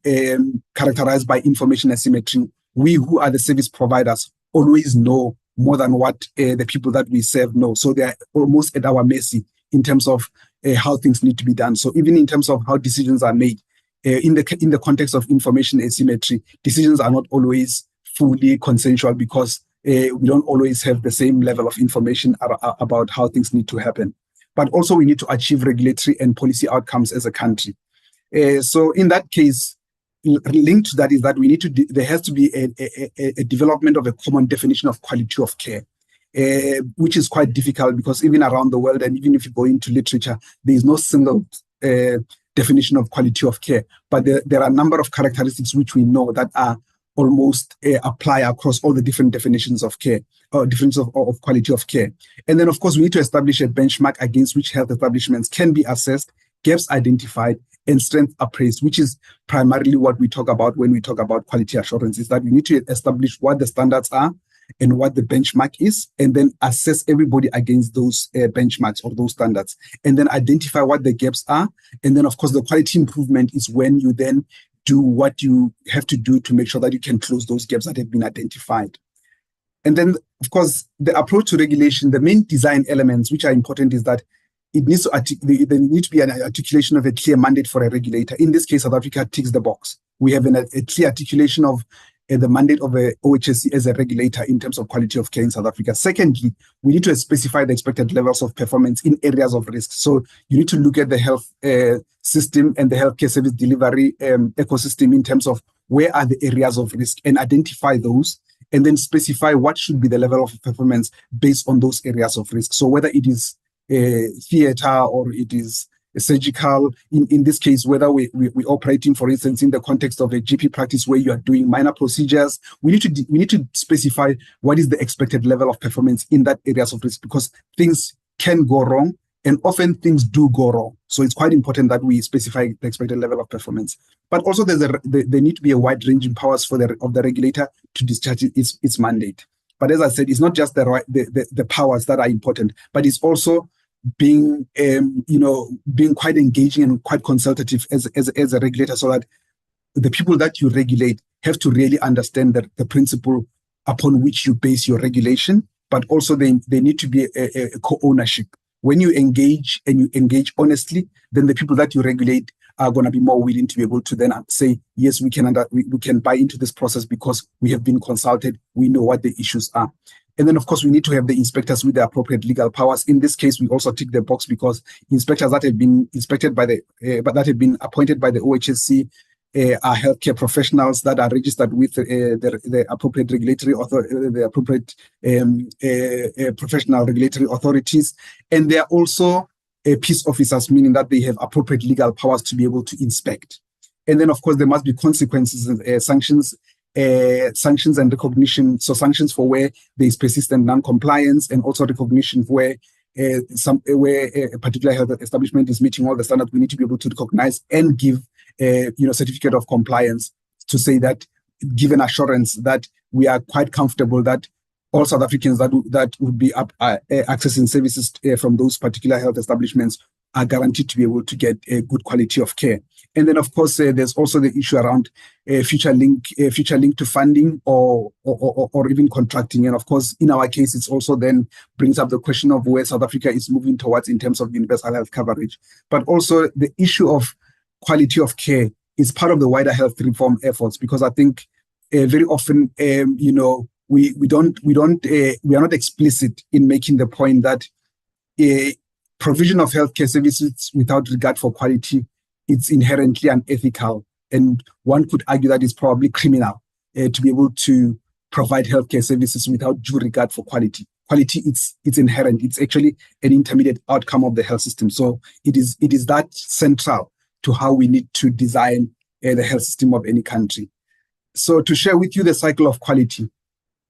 characterized by information asymmetry. We who are the service providers always know more than what the people that we serve know. So they are almost at our mercy in terms of how things need to be done. So even in terms of how decisions are made, in the context of information asymmetry, decisions are not always fully consensual because we don't always have the same level of information about how things need to happen. But also we need to achieve regulatory and policy outcomes as a country. So in that case, linked to that is that there has to be a development of a common definition of quality of care, which is quite difficult because even around the world, and even if you go into literature, there is no single definition of quality of care. But there are a number of characteristics which we know that are almost apply across all the different definitions of care or definitions of quality of care. And then, of course, we need to establish a benchmark against which health establishments can be assessed, gaps identified, and strength appraised, which is primarily what we talk about when we talk about quality assurance, is that we need to establish what the standards are and what the benchmark is, and then assess everybody against those benchmarks or those standards, and then identify what the gaps are. And then, of course, the quality improvement is when you then do what you have to do to make sure that you can close those gaps that have been identified. And then, of course, the approach to regulation, the main design elements which are important is that it needs to there needs to be an articulation of a clear mandate for a regulator. In this case, South Africa ticks the box. We have a clear articulation of the mandate of a OHSC as a regulator in terms of quality of care in South Africa. Secondly, we need to specify the expected levels of performance in areas of risk. So you need to look at the health system and the healthcare service delivery ecosystem in terms of where are the areas of risk, and identify those, and then specify what should be the level of performance based on those areas of risk. So whether it is theater or it is surgical, in this case, whether we're operating, for instance, in the context of a GP practice where you are doing minor procedures, we need to specify what is the expected level of performance in that areas of risk, because things can go wrong, and often things do go wrong. So it's quite important that we specify the expected level of performance. But also there need to be a wide-ranging powers of the regulator to discharge its mandate. But as I said, it's not just the powers that are important, but it's also being quite engaging and quite consultative as a regulator, so that the people that you regulate have to really understand the principle upon which you base your regulation, but also they need to be a co-ownership. When you engage and you engage honestly, then the people that you regulate are going to be more willing to be able to then say, yes, we can buy into this process because we have been consulted, we know what the issues are. And then, of course, we need to have the inspectors with the appropriate legal powers. In this case, we also tick the box because inspectors that have been inspected that have been appointed by the OHSC are healthcare professionals that are registered with the appropriate regulatory the appropriate professional regulatory authorities, and they are also peace officers, meaning that they have appropriate legal powers to be able to inspect. And then, of course, there must be consequences and sanctions and recognition. So sanctions for where there is persistent non-compliance, and also recognition where a particular health establishment is meeting all the standards. We need to be able to recognize and give certificate of compliance to say that, given assurance that we are quite comfortable that all South Africans that would be accessing services from those particular health establishments are guaranteed to be able to get a good quality of care. And then, of course, there's also the issue around future link to funding or even contracting. And of course, in our case, it's also then brings up the question of where South Africa is moving towards in terms of universal health coverage. But also the issue of quality of care is part of the wider health reform efforts, because I think very often, we are not explicit in making the point that provision of healthcare services without regard for quality, it's inherently unethical, and one could argue that it's probably criminal to be able to provide healthcare services without due regard for quality. Quality, it's inherent. It's actually an intermediate outcome of the health system. So it is that central to how we need to design the health system of any country. So to share with you the cycle of quality,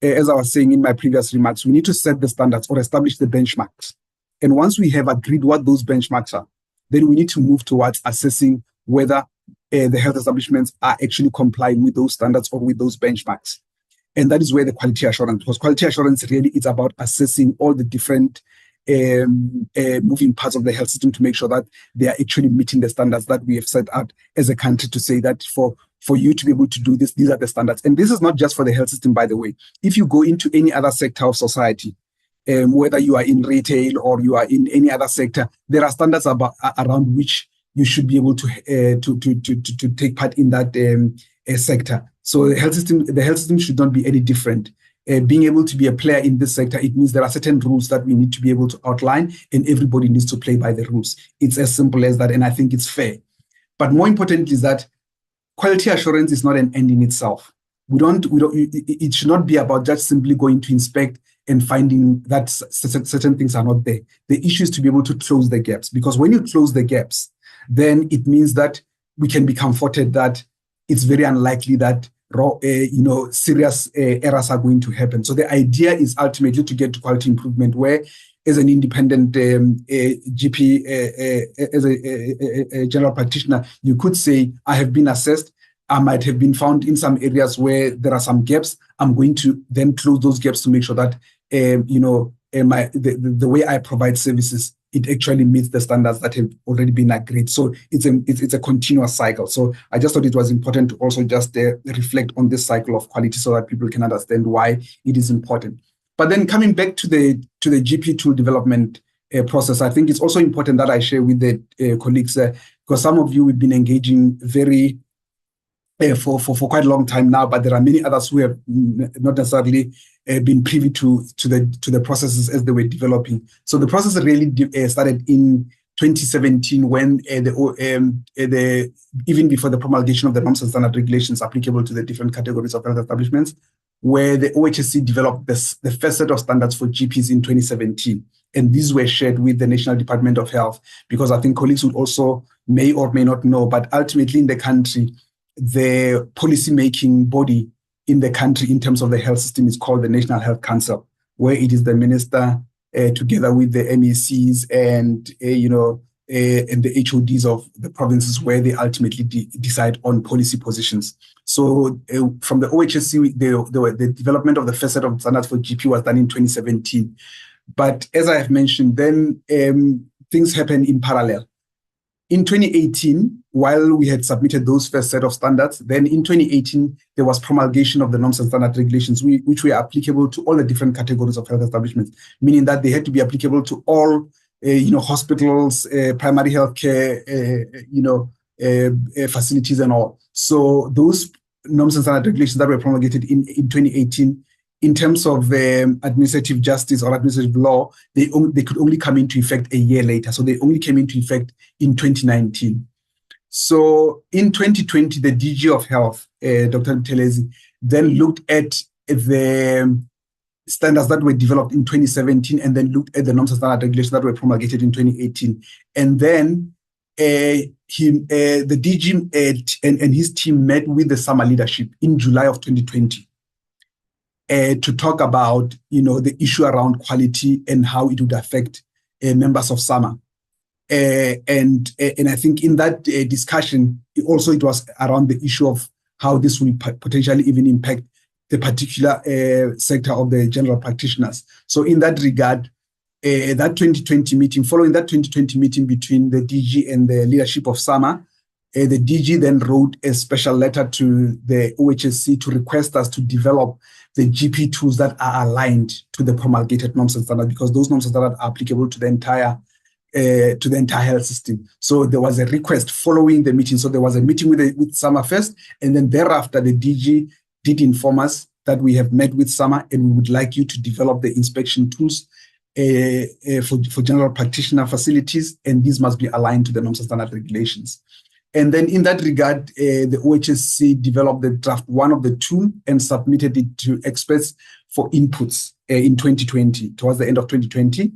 as I was saying in my previous remarks, we need to set the standards or establish the benchmarks. And once we have agreed what those benchmarks are, then we need to move towards assessing whether the health establishments are actually complying with those standards or with those benchmarks. And that is where the quality assurance, because quality assurance really is about assessing all the different moving parts of the health system to make sure that they are actually meeting the standards that we have set out as a country, to say that for you to be able to do this, these are the standards. And this is not just for the health system, by the way. If you go into any other sector of society, whether you are in retail or you are in any other sector, there are standards around which you should be able to take part in that sector. So the health system should not be any different. Being able to be a player in this sector, it means there are certain rules that we need to be able to outline, and everybody needs to play by the rules. It's as simple as that, and I think it's fair. But more important is that quality assurance is not an end in itself. It should not be about just simply going to inspect and finding that certain things are not there. The issue is to be able to close the gaps, because when you close the gaps, then it means that we can be comforted that it's very unlikely that serious errors are going to happen. So the idea is ultimately to get to quality improvement, where as an independent GP, as a general practitioner, you could say, I have been assessed, I might have been found in some areas where there are some gaps. I'm going to then close those gaps to make sure that the way I provide services, it actually meets the standards that have already been agreed. So it's a continuous cycle. So I just thought it was important to also just reflect on this cycle of quality so that people can understand why it is important. But then coming back to the GP tool development process, I think it's also important that I share with the colleagues, because some of you have been engaging very for quite a long time now, but there are many others who have not necessarily been privy to the processes as they were developing. So the process really started in 2017 when even before the promulgation of the norms and standard regulations applicable to the different categories of health establishments, where the OHSC developed the first set of standards for GPs in 2017. And these were shared with the National Department of Health, because I think colleagues would also may or may not know, but ultimately in the country, the policy-making body in the country in terms of the health system is called the National Health Council, where it is the minister together with the MECs and and the HODs of the provinces where they ultimately decide on policy positions. So from the OHSC, the development of the first set of standards for GP was done in 2017. But as I have mentioned, then things happened in parallel. In 2018, while we had submitted those first set of standards, then in 2018, there was promulgation of the norms and standard regulations, which were applicable to all the different categories of health establishments, meaning that they had to be applicable to all, hospitals, primary healthcare, facilities and all. So those norms and standard regulations that were promulgated in 2018, in terms of administrative justice or administrative law, they could only come into effect a year later. So they only came into effect in 2019. So in 2020, the DG of Health, Dr. Telezi, then looked at the standards that were developed in 2017 and then looked at the norms and standard regulations that were promulgated in 2018. And then the DG and his team met with the SAMA leadership in July of 2020. To talk about, the issue around quality and how it would affect members of SAMA. And I think in that discussion, it was around the issue of how this will potentially even impact the particular sector of the general practitioners. So in that regard, following that 2020 meeting between the DG and the leadership of SAMA, the DG then wrote a special letter to the OHSC to request us to develop the GP tools that are aligned to the promulgated norms and standards, because those norms and standards are applicable to the entire health system. So there was a request following the meeting. So there was a meeting with SAMA first, and then thereafter the DG did inform us that we have met with SAMA and we would like you to develop the inspection tools for general practitioner facilities, and these must be aligned to the norms and standard regulations. And then in that regard, the OHSC developed the draft 1 of the tool and submitted it to experts for inputs in 2020, towards the end of 2020.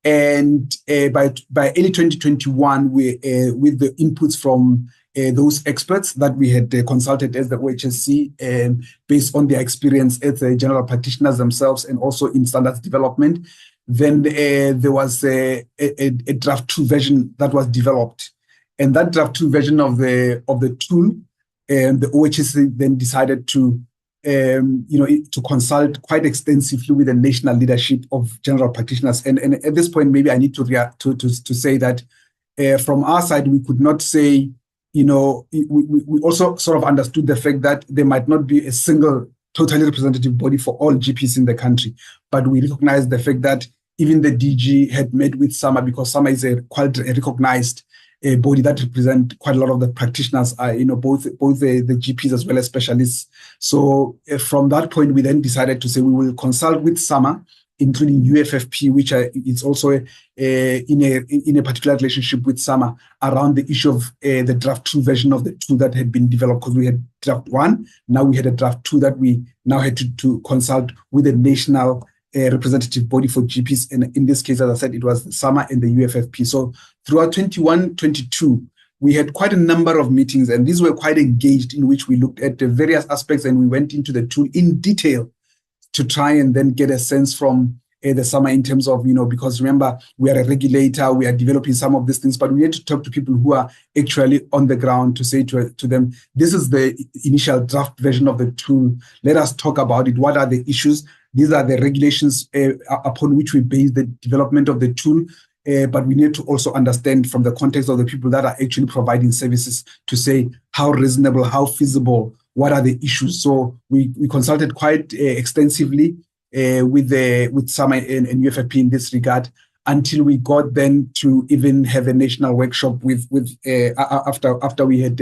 And by early 2021, with the inputs from those experts that we had consulted as the OHSC, based on their experience as the general practitioners themselves and also in standards development, then there was a draft 2 version that was developed. And that draft 2 version of the tool, the OHSC then decided to consult quite extensively with the national leadership of general practitioners. And at this point, maybe I need to say that from our side, we could not say, we also sort of understood the fact that there might not be a single totally representative body for all GPs in the country, but we recognize the fact that even the DG had met with SAMA, because SAMA is quite a recognized body that represent quite a lot of the practitioners, both the GPs as well as specialists. So from that point, we then decided to say we will consult with SAMA, including UFFP, which is also in a particular relationship with SAMA around the issue of the draft 2 version of the tool that had been developed, because we had draft 1, now we had a draft 2 that we now had to consult with the national representative body for GPs. And in this case, as I said, it was SAMA and the UFFP. So throughout 21-22, we had quite a number of meetings, and these were quite engaged, in which we looked at the various aspects and we went into the tool in detail to try and then get a sense from the summer in terms of, because remember, we are a regulator, we are developing some of these things, but we need to talk to people who are actually on the ground to say to them, this is the initial draft version of the tool. Let us talk about it. What are the issues? These are the regulations upon which we base the development of the tool. But we need to also understand from the context of the people that are actually providing services to say how reasonable, how feasible, what are the issues. So we consulted quite extensively with SAMA and UFFP in this regard, until we got then to even have a national workshop after we had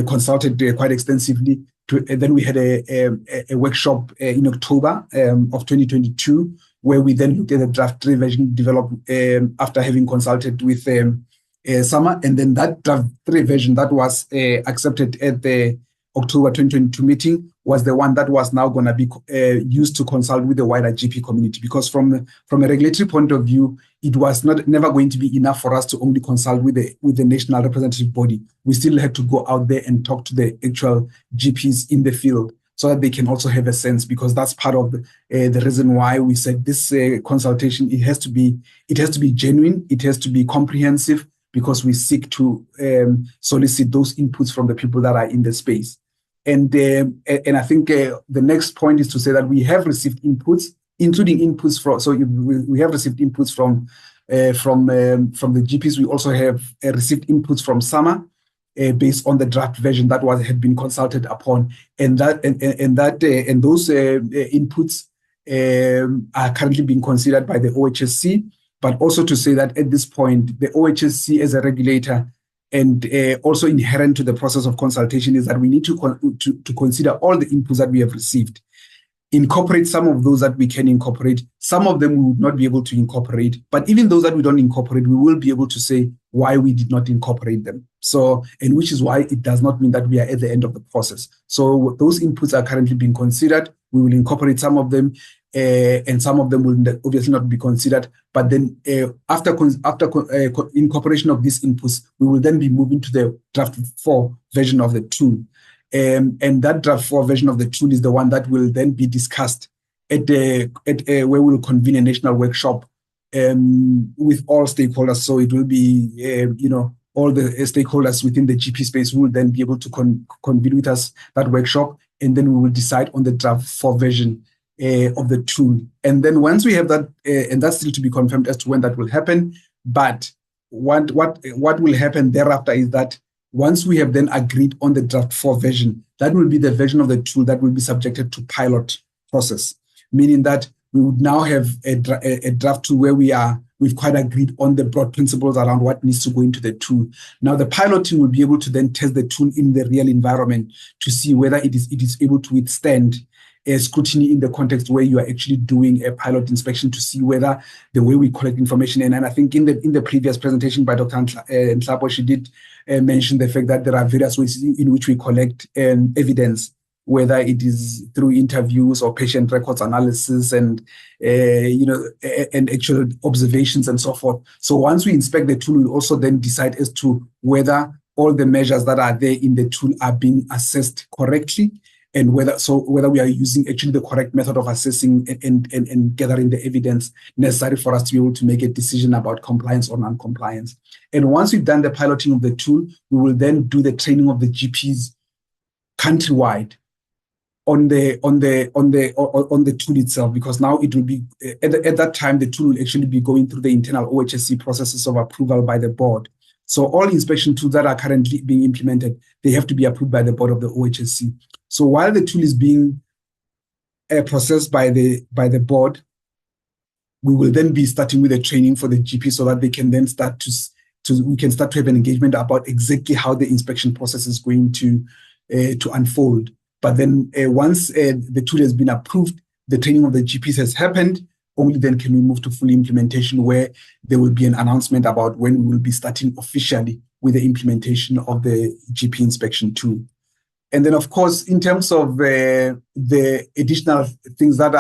consulted quite extensively. Then we had a workshop in October of 2022, where we then looked at the draft 3 version developed after having consulted with SAMA, and then that draft 3 version that was accepted at the October 2022 meeting was the one that was now going to be used to consult with the wider GP community, because from a regulatory point of view, it was never going to be enough for us to only consult with the national representative body. We still had to go out there and talk to the actual GPs in the field so that they can also have a sense, because that's part of the reason why we said this consultation, it has to be genuine, it has to be comprehensive, because we seek to solicit those inputs from the people that are in the space. And I think the next point is to say that we have received inputs, including inputs from. So we have received inputs from the GPs. We also have received inputs from SAMA based on the draft version that had been consulted upon, and those inputs are currently being considered by the OHSC. But also to say that at this point, the OHSC as a regulator, and also inherent to the process of consultation, is that we need to consider all the inputs that we have received, incorporate some of those that we can incorporate. Some of them we would not be able to incorporate, but even those that we don't incorporate, we will be able to say why we did not incorporate them. So, and which is why it does not mean that we are at the end of the process. So those inputs are currently being considered. We will incorporate some of them, and some of them will obviously not be considered. But then after incorporation of these inputs, we will then be moving to the draft 4 version of the tool. And that draft 4 version of the tool is the one that will then be discussed at where we'll convene a national workshop with all stakeholders. So it will be, all the stakeholders within the GP space will then be able to convene with us that workshop, and then we will decide on the draft 4 version of the tool. And then once we have that, and that's still to be confirmed as to when that will happen, but what will happen thereafter is that once we have then agreed on the draft 4 version, that will be the version of the tool that will be subjected to pilot process, meaning that we would now have a draft tool where we've quite agreed on the broad principles around what needs to go into the tool. Now the pilot team will be able to then test the tool in the real environment to see whether it is able to withstand scrutiny in the context where you are actually doing a pilot inspection, to see whether the way we collect information. And I think in the previous presentation by Dr. Nhlapo, she did mention the fact that there are various ways in which we collect evidence, whether it is through interviews or patient records analysis and and actual observations and so forth. So once we inspect the tool, we'll also then decide as to whether all the measures that are there in the tool are being assessed correctly, and whether we are using actually the correct method of assessing and gathering the evidence necessary for us to be able to make a decision about compliance or non-compliance. And once we've done the piloting of the tool, we will then do the training of the GPs countrywide on the tool itself, because now it will be at that time the tool will actually be going through the internal OHSC processes of approval by the board. So all inspection tools that are currently being implemented, they have to be approved by the board of the OHSC. So while the tool is being processed by the board, we will then be starting with the training for the GP, so that they can then start we can start to have an engagement about exactly how the inspection process is going to unfold. But then once the tool has been approved, the training of the GPs has happened, only then can we move to full implementation, where there will be an announcement about when we will be starting officially with the implementation of the GP inspection tool. And then, of course, in terms of the additional things that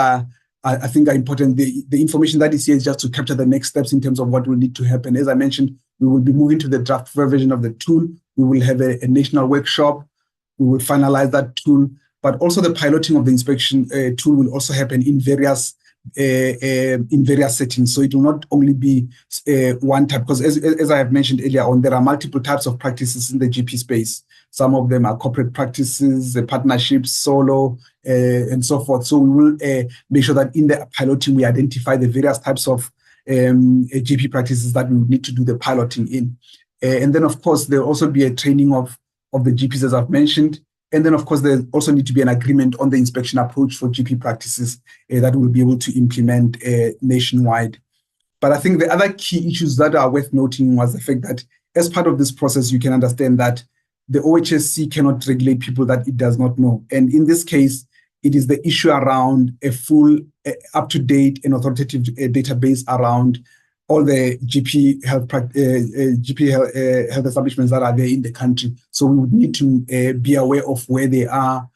I think are important, the information that is here is just to capture the next steps in terms of what will need to happen. As I mentioned, we will be moving to the draft version of the tool. We will have a national workshop. We will finalize that tool, but also the piloting of the inspection tool will also happen in various in various settings. So it will not only be one type, because as I have mentioned earlier on, there are multiple types of practices in the GP space. Some of them are corporate practices, partnerships, solo, and so forth. So we will make sure that in the piloting, we identify the various types of GP practices that we need to do the piloting in. And then, of course, there will also be a training of the GPs, as I've mentioned. And then, of course, there also need to be an agreement on the inspection approach for GP practices that we'll be able to implement nationwide. But I think the other key issues that are worth noting was the fact that as part of this process, you can understand that the OHSC cannot regulate people that it does not know. And in this case, it is the issue around a full, up-to-date and authoritative database around all the GP health establishments that are there in the country. So we would need to be aware of where they are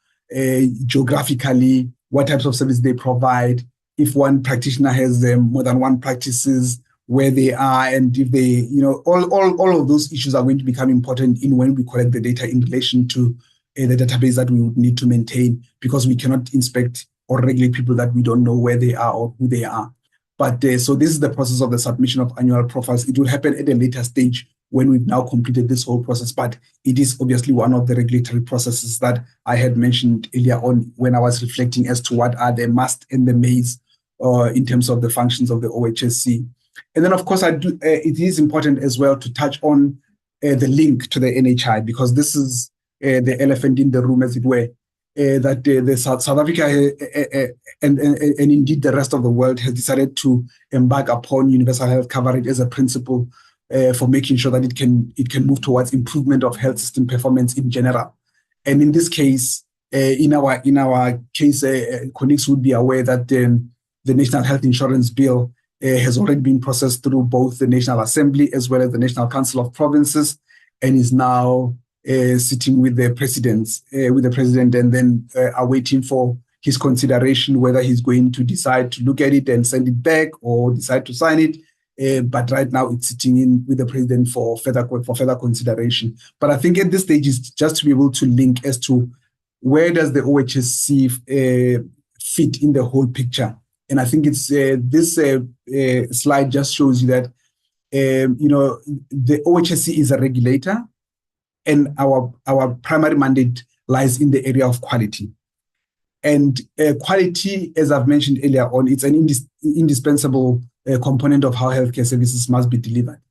geographically, what types of service they provide, if one practitioner has more than one practices, where they are, and if they, all of those issues are going to become important in when we collect the data in relation to the database that we would need to maintain, because we cannot inspect or regulate people that we don't know where they are or who they are. But so this is the process of the submission of annual profiles. It will happen at a later stage when we've now completed this whole process, but it is obviously one of the regulatory processes that I had mentioned earlier on when I was reflecting as to what are the must and the mays in terms of the functions of the OHSC. And then, of course, it is important as well to touch on the link to the NHI, because this is the elephant in the room, as it were, that the South Africa and indeed the rest of the world has decided to embark upon universal health coverage as a principle for making sure that it can move towards improvement of health system performance in general. And in this case, in our case, colleagues would be aware that the National Health Insurance Bill has already been processed through both the National Assembly as well as the National Council of Provinces, and is now sitting with the president, and then awaiting for his consideration whether he's going to decide to look at it and send it back or decide to sign it. But right now it's sitting in with the president for further consideration. But I think at this stage is just to be able to link as to where does the OHSC fit in the whole picture. And I think it's this slide just shows you that the OHSC is a regulator, and our primary mandate lies in the area of quality. And quality, as I've mentioned earlier on, it's an indispensable component of how healthcare services must be delivered.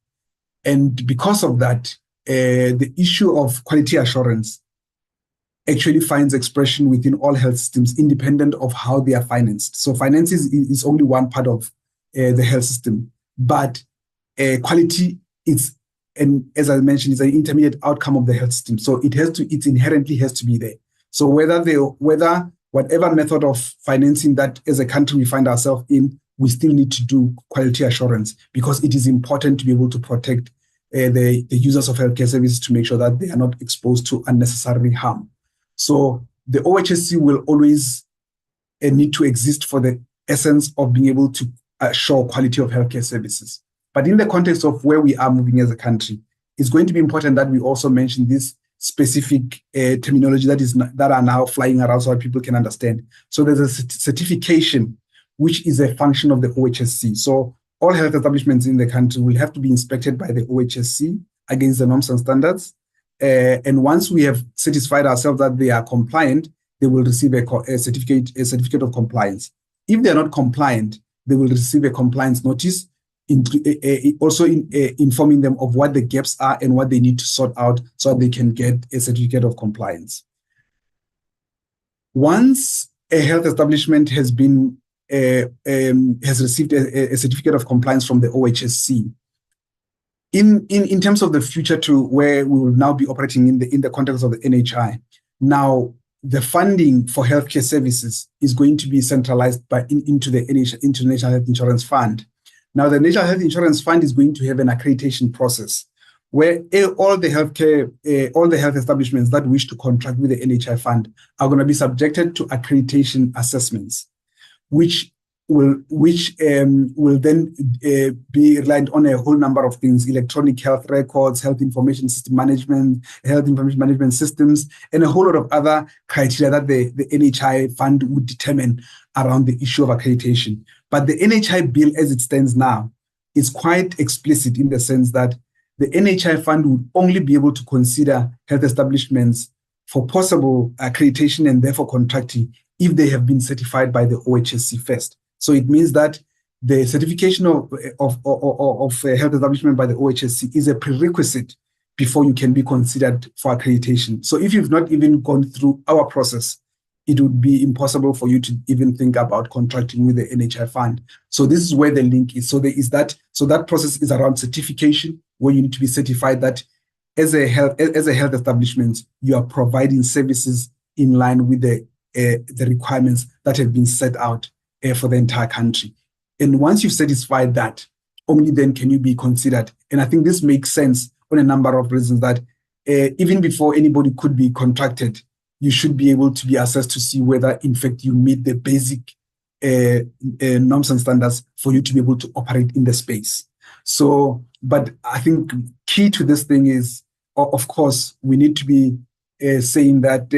And because of that, the issue of quality assurance actually finds expression within all health systems, independent of how they are financed. So finance is only one part of the health system, but quality is, and as I mentioned, is an intermediate outcome of the health system. So it inherently has to be there. So whatever method of financing that as a country we find ourselves in, we still need to do quality assurance, because it is important to be able to protect the users of healthcare services to make sure that they are not exposed to unnecessary harm. So the OHSC will always need to exist for the essence of being able to assure quality of healthcare services. But in the context of where we are moving as a country, it's going to be important that we also mention this specific terminology that are now flying around so that people can understand. So there's a certification, which is a function of the OHSC. So all health establishments in the country will have to be inspected by the OHSC against the norms and standards. And once we have satisfied ourselves that they are compliant, they will receive a certificate of compliance. If they're not compliant, they will receive a compliance notice, also informing them of what the gaps are and what they need to sort out so that they can get a certificate of compliance. Once a health establishment has received a certificate of compliance from the OHSC, in terms of the future to where we will now be operating in the context of the NHI, now the funding for healthcare services is going to be centralized into the National Health Insurance Fund. Now, the National Health Insurance Fund is going to have an accreditation process where all the health establishments that wish to contract with the NHI Fund are going to be subjected to accreditation assessments, which will then be reliant on a whole number of things: electronic health records, health information management systems, and a whole lot of other criteria that the NHI Fund would determine around the issue of accreditation. But the NHI bill as it stands now is quite explicit in the sense that the NHI fund would only be able to consider health establishments for possible accreditation and therefore contracting if they have been certified by the OHSC first. So it means that the certification of a health establishment by the OHSC is a prerequisite before you can be considered for accreditation. So if you've not even gone through our process, it would be impossible for you to even think about contracting with the NHI fund. So this is where the link is. So there is that. So that process is around certification, where you need to be certified that as a health establishment, you are providing services in line with the requirements that have been set out for the entire country. And once you've satisfied that, only then can you be considered. And I think this makes sense on a number of reasons that even before anybody could be contracted, you should be able to be assessed to see whether, in fact, you meet the basic norms and standards for you to be able to operate in the space. So, but I think key to this thing is, of course, we need to be saying that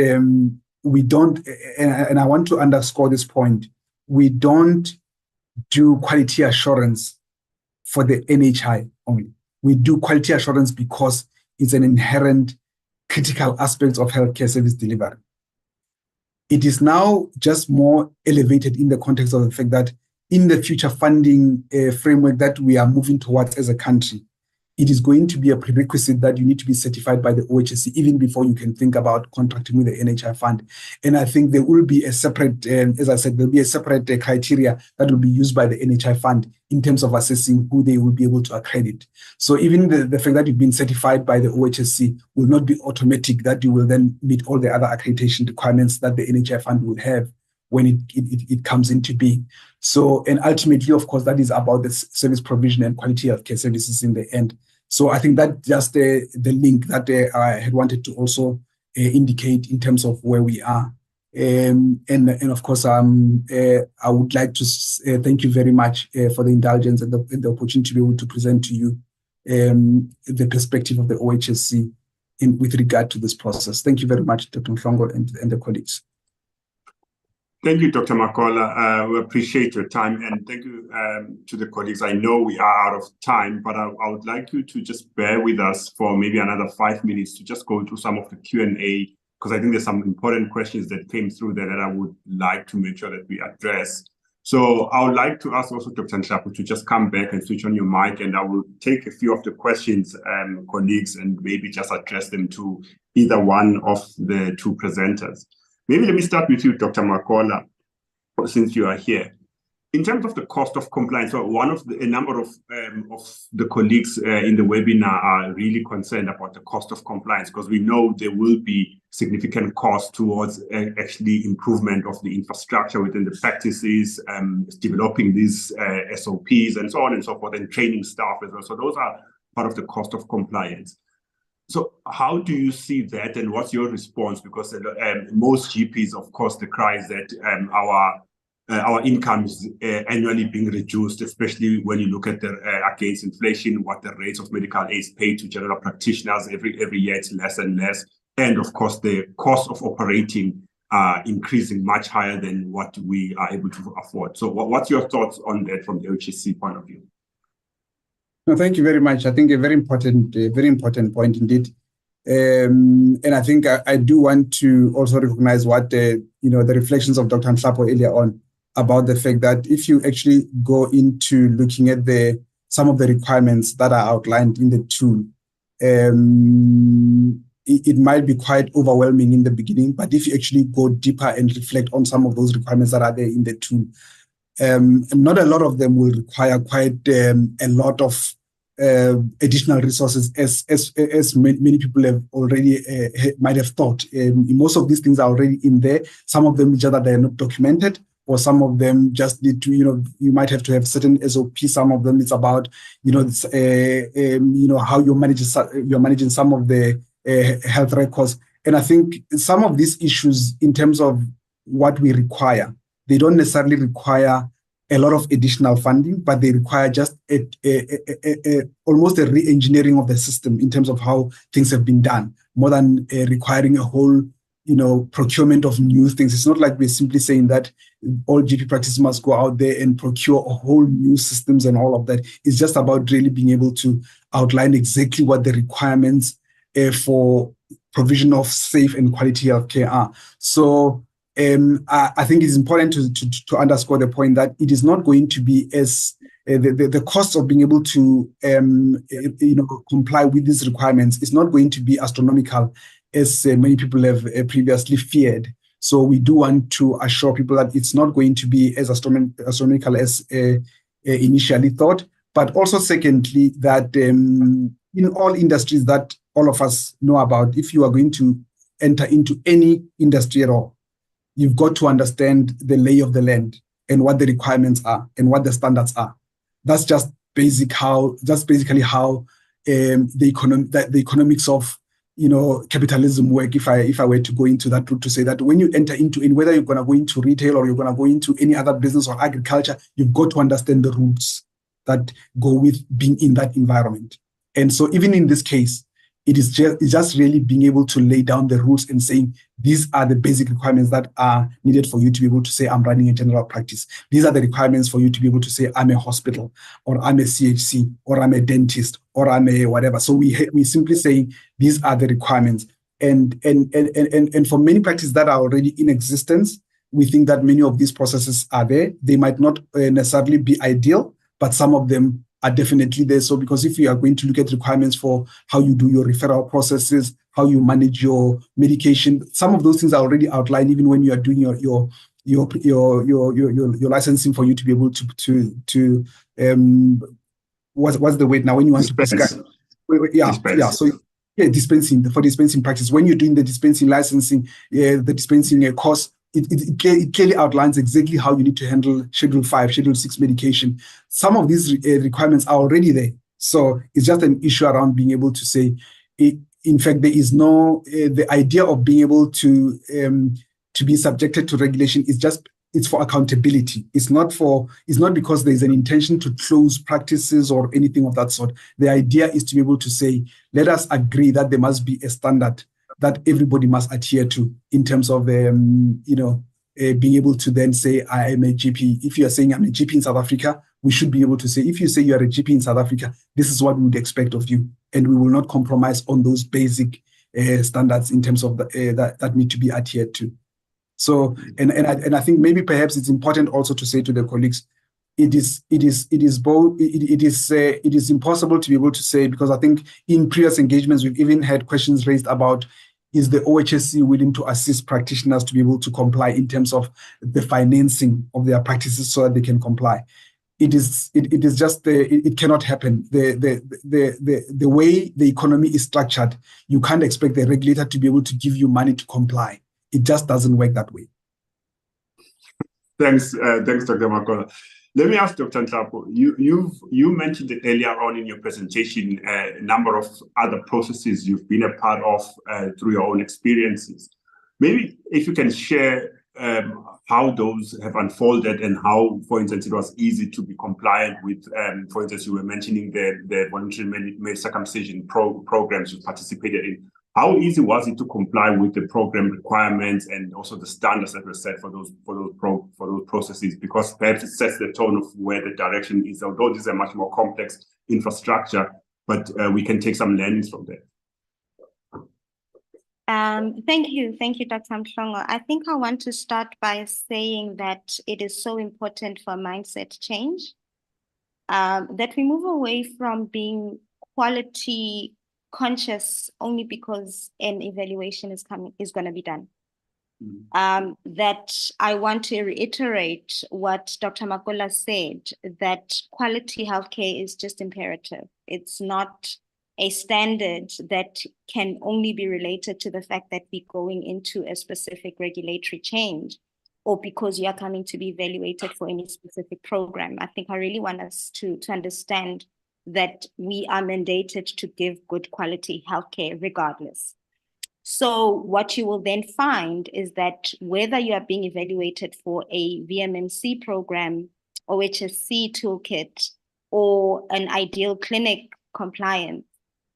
we don't, and I want to underscore this point, we don't do quality assurance for the NHI only. We do quality assurance because it's an inherent critical aspect of healthcare service delivery. It is now just more elevated in the context of the fact that in the future funding framework that we are moving towards as a country, it is going to be a prerequisite that you need to be certified by the OHSC even before you can think about contracting with the NHI fund. And I think there will be a separate, as I said, there'll be a separate criteria that will be used by the NHI fund in terms of assessing who they will be able to accredit. So even the fact that you've been certified by the OHSC will not be automatic that you will then meet all the other accreditation requirements that the NHI fund will have when it comes into being. So, and ultimately, of course, that is about the service provision and quality of care services in the end. So I think that just the link that I had wanted to also indicate in terms of where we are. And of course, I would like to thank you very much for the indulgence and the opportunity to be able to present to you the perspective of the OHSC with regard to this process. Thank you very much, Dr. Mhlongo and the colleagues. Thank you, Dr. Makola. We appreciate your time, and thank you to the colleagues. I know we are out of time, but I would like you to just bear with us for maybe another 5 minutes to just go through some of the Q&A, because I think there's some important questions that came through there that I would like to make sure that we address. So I would like to ask also Dr. Nhlapo to just come back and switch on your mic, and I will take a few of the questions, colleagues, and maybe just address them to either one of the two presenters. Maybe let me start with you, Dr. Makola, since you are here. In terms of the cost of compliance, so a number of the colleagues in the webinar are really concerned about the cost of compliance, because we know there will be significant costs towards actually improvement of the infrastructure within the practices, developing these SOPs and so on and so forth, and training staff as well. So those are part of the cost of compliance. So how do you see that, and what's your response? Because most GPs, of course, the cry is that our income is annually being reduced, especially when you look at the against inflation, what the rates of medical aids paid to general practitioners every year, it's less and less. And of course, the cost of operating are increasing much higher than what we are able to afford. So what's your thoughts on that from the OHSC point of view? No, thank you very much. I think a very important point indeed. And I think I do want to also recognize what the reflections of Dr. Nhlapo earlier on about the fact that if you actually go into looking at some of the requirements that are outlined in the tool, it might be quite overwhelming in the beginning, but if you actually go deeper and reflect on some of those requirements that are there in the tool, not a lot of them will require quite a lot of additional resources as many people have already might have thought. Most of these things are already in there. Some of them just that they are not documented, or some of them just need to, you might have to have certain SOP. Some of them it's about, how you're managing some of the health records. And I think some of these issues in terms of what we require, they don't necessarily require a lot of additional funding, but they require just almost a re-engineering of the system in terms of how things have been done, more than requiring a whole procurement of new things. It's not like we're simply saying that all GP practices must go out there and procure a whole new systems and all of that. It's just about really being able to outline exactly what the requirements for provision of safe and quality healthcare are. So I think it's important to underscore the point that it is not going to be as the cost of being able to comply with these requirements is not going to be astronomical as many people have previously feared. So we do want to assure people that it's not going to be as astronomical as initially thought. But also, secondly, that in all industries that all of us know about, if you are going to enter into any industry at all, you've got to understand the lay of the land and what the requirements are and what the standards are. That's just basically how the economics of capitalism work. If I were to go into that route, to say that when you enter into whether you're going to go into retail or you're going to go into any other business or agriculture, you've got to understand the rules that go with being in that environment. And so even in this case, it's just really being able to lay down the rules and saying these are the basic requirements that are needed for you to be able to say I'm running a general practice. These are the requirements for you to be able to say I'm a hospital, or I'm a CHC, or I'm a dentist, or I'm a whatever. So we simply say these are the requirements. And for many practices that are already in existence, we think that many of these processes are there. They might not necessarily be ideal, but some of them are definitely there. So because if you are going to look at requirements for how you do your referral processes, how you manage your medication, some of those things are already outlined even when you are doing your licensing, for you to be able to what's the word now when you want to prescribe? Dispensing for dispensing practice. When you're doing the dispensing licensing, the dispensing course, it clearly outlines exactly how you need to handle Schedule 5, Schedule 6 medication. Some of these requirements are already there. So it's just an issue around being able to say, in fact, there is no, the idea of being able to be subjected to regulation is just, it's for accountability. It's not because there's an intention to close practices or anything of that sort. The idea is to be able to say, let us agree that there must be a standard that everybody must adhere to in terms of, being able to then say, I am a GP. If you are saying I'm a GP in South Africa, we should be able to say, if you say you are a GP in South Africa, this is what we would expect of you. And we will not compromise on those basic standards in terms of that need to be adhered to. So, and I think maybe perhaps it's important also to say to the colleagues, it is impossible to be able to say, because I think in previous engagements we've even had questions raised about, is the OHSC willing to assist practitioners to be able to comply in terms of the financing of their practices so that they can comply? It cannot happen. The way the economy is structured, you can't expect the regulator to be able to give you money to comply. It just doesn't work that way. Thanks, Dr. Maka. Let me ask Dr. Nhlapo, you mentioned it earlier on in your presentation, a number of other processes you've been a part of through your own experiences. Maybe if you can share how those have unfolded and how, for instance, it was easy to be compliant with, for instance, you were mentioning the voluntary male circumcision programs you participated in. How easy was it to comply with the program requirements and also the standards that were set for those processes? Because perhaps it sets the tone of where the direction is, although this is a much more complex infrastructure, but we can take some learnings from there. Thank you, Dr. Mhlongo. I think I want to start by saying that it is so important for mindset change, that we move away from being quality conscious only because an evaluation is going to be done. That I want to reiterate what Dr. Makola said, that quality healthcare is just imperative. It's not a standard that can only be related to the fact that we're going into a specific regulatory change or because you are coming to be evaluated for any specific program. I think I really want us to understand that we are mandated to give good quality healthcare regardless. So what you will then find is that whether you are being evaluated for a VMMC program, OHSC toolkit, or an ideal clinic compliance,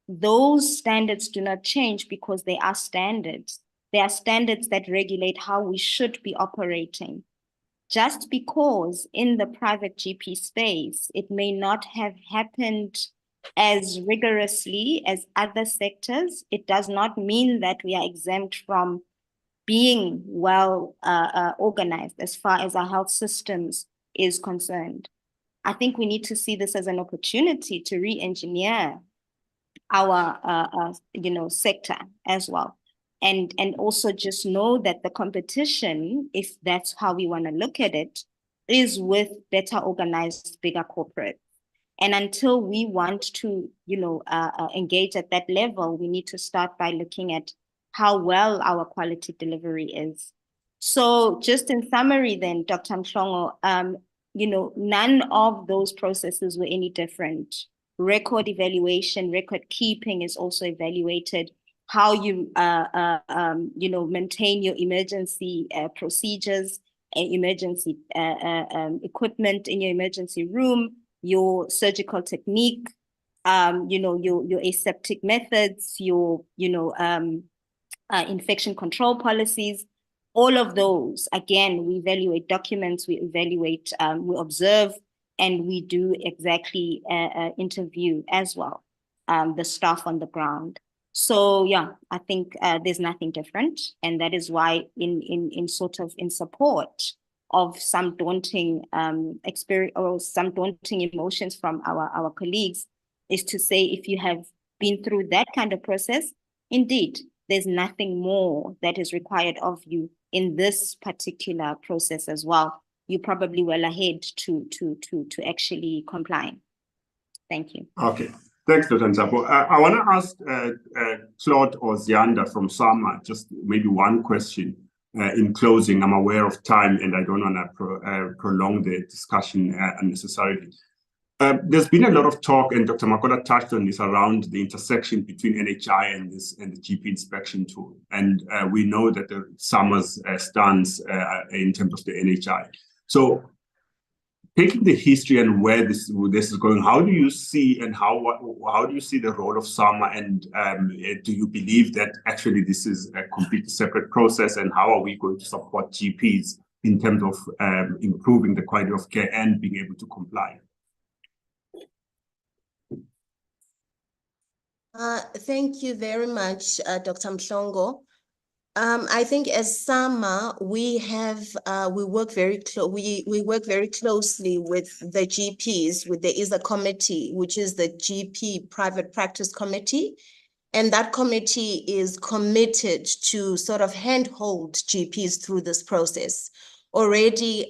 those standards do not change because they are standards. There are standards that regulate how we should be operating. Just because in the private GP space, it may not have happened as rigorously as other sectors, it does not mean that we are exempt from being well organized as far as our health systems is concerned. I think we need to see this as an opportunity to re-engineer our sector as well. And also just know that the competition, if that's how we want to look at it, is with better organized, bigger corporates. And until we want to, engage at that level, we need to start by looking at how well our quality delivery is. So just in summary then, Dr. Mhlongo, none of those processes were any different. Record evaluation, record keeping is also evaluated. How you, maintain your emergency procedures, emergency equipment in your emergency room, your surgical technique, your aseptic methods, your, infection control policies, all of those. Again, we evaluate documents, we evaluate, we observe, and we do exactly interview as well, the staff on the ground. So yeah, I think there's nothing different, and that is why in support of some daunting experience or some daunting emotions from our colleagues, is to say, if you have been through that kind of process, indeed, there's nothing more that is required of you in this particular process as well. You're probably well ahead to actually comply. Thank you. Okay. Thanks, Dr. Ntshapo. I want to ask Claude or Zianda from SAMA just maybe one question in closing. I'm aware of time and I don't want to prolong the discussion unnecessarily. There's been a lot of talk, and Dr. Makola touched on this, around the intersection between NHI and the GP inspection tool. And we know that the SAMA's stance in terms of the NHI. So taking the history and where this is going, how do you see and how do you see the role of SAMA, and do you believe that actually this is a completely separate process, and how are we going to support GPs in terms of improving the quality of care and being able to comply? Thank you very much, Dr. Mhlongo. I think as SAMA, we work very closely with the GPs. There is a committee, which is the GP Private Practice Committee, and that committee is committed to sort of handhold GPs through this process. Already,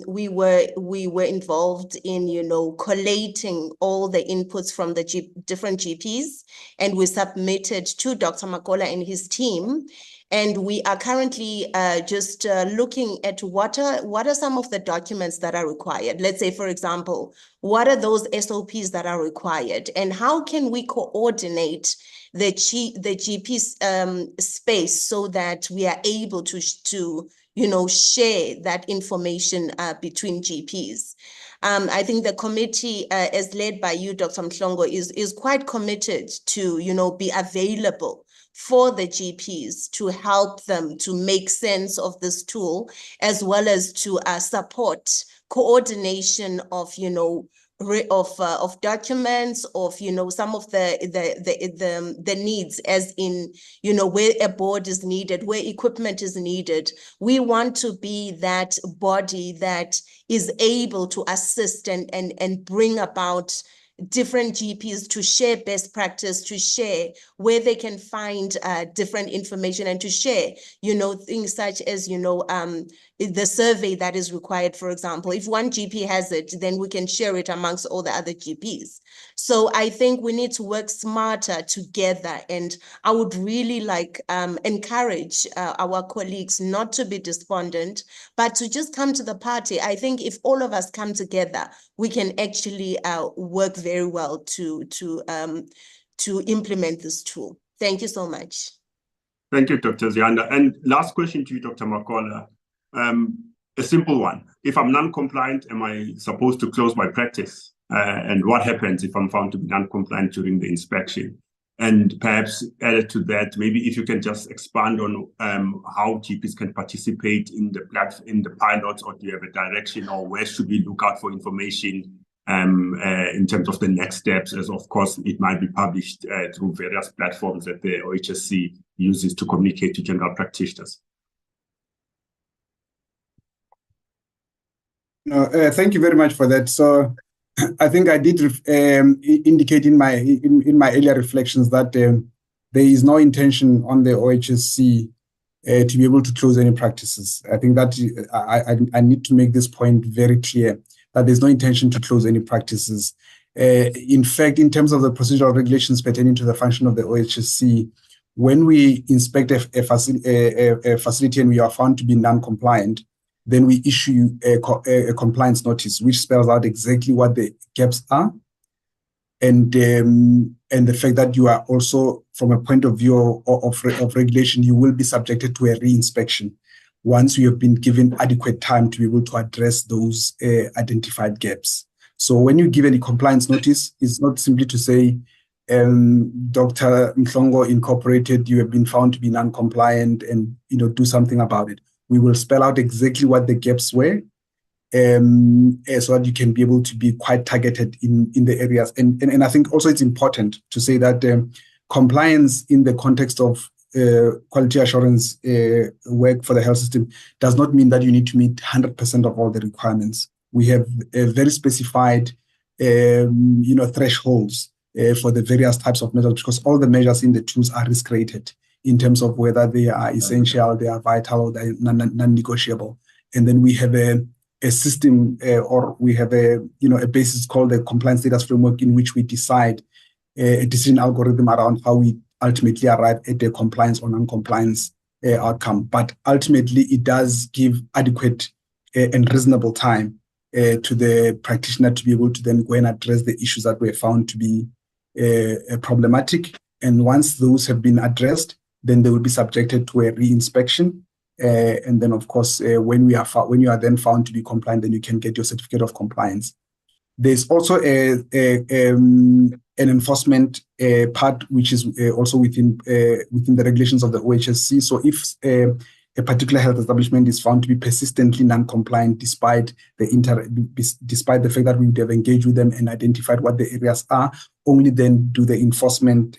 we were involved in, collating all the inputs from the different GPs, and we submitted to Dr. Makola and his team. And we are currently just looking at what are some of the documents that are required. Let's say, for example, what are those SOPs that are required, and how can we coordinate the GP's space so that we are able to share that information between GPs. I think the committee, as led by you, Dr. Mhlongo, is quite committed to, be available for the GPs to help them to make sense of this tool, as well as to support coordination of, of documents, of some of the needs, as in where a board is needed, where equipment is needed. We want to be that body that is able to assist and bring about different GPs to share best practice, to share where they can find different information, and to share, things such as, the survey that is required, for example. If one GP has it, then we can share it amongst all the other GPs. So I think we need to work smarter together. And I would really encourage our colleagues not to be despondent, but to just come to the party. I think if all of us come together, we can actually work very well to implement this tool. Thank you so much. Thank you, Dr. Zianda. And last question to you, Dr. Makola. A simple one. If I'm non-compliant, am I supposed to close my practice? And what happens if I'm found to be non-compliant during the inspection? And perhaps added to that, maybe if you can just expand on how GPs can participate in the pilots, or do you have a direction, or where should we look out for information in terms of the next steps, as of course it might be published through various platforms that the OHSC uses to communicate to general practitioners. Thank you very much for that. So I think I did indicate in my earlier reflections that there is no intention on the OHSC to be able to close any practices. I think that I need to make this point very clear, that there's no intention to close any practices. In fact, in terms of the procedural regulations pertaining to the function of the OHSC, when we inspect a facility and we are found to be non-compliant, then we issue a compliance notice, which spells out exactly what the gaps are, and the fact that you are also, from a point of view of regulation, you will be subjected to a re-inspection once you have been given adequate time to be able to address those identified gaps. So when you give any compliance notice, it's not simply to say, Dr. Mhlongo Incorporated, you have been found to be non-compliant, and do something about it. We will spell out exactly what the gaps were, so that you can be able to be quite targeted in the areas. And I think also it's important to say that compliance in the context of quality assurance work for the health system does not mean that you need to meet 100% of all the requirements. We have very specified thresholds for the various types of measures, because all the measures in the tools are risk rated in terms of whether they are essential, they are vital, or they are non-negotiable. And then we have a system, or we have a basis called the compliance status framework, in which we decide a decision algorithm around how we ultimately arrive at the compliance or non-compliance outcome. But ultimately, it does give adequate and reasonable time to the practitioner to be able to then go and address the issues that were found to be problematic. And once those have been addressed, then they will be subjected to a re-inspection. And then, of course, when you are then found to be compliant, then you can get your certificate of compliance. There's also an enforcement part, which is also within the regulations of the OHSC. So if a particular health establishment is found to be persistently non-compliant, despite the fact that we would have engaged with them and identified what the areas are, only then do the enforcement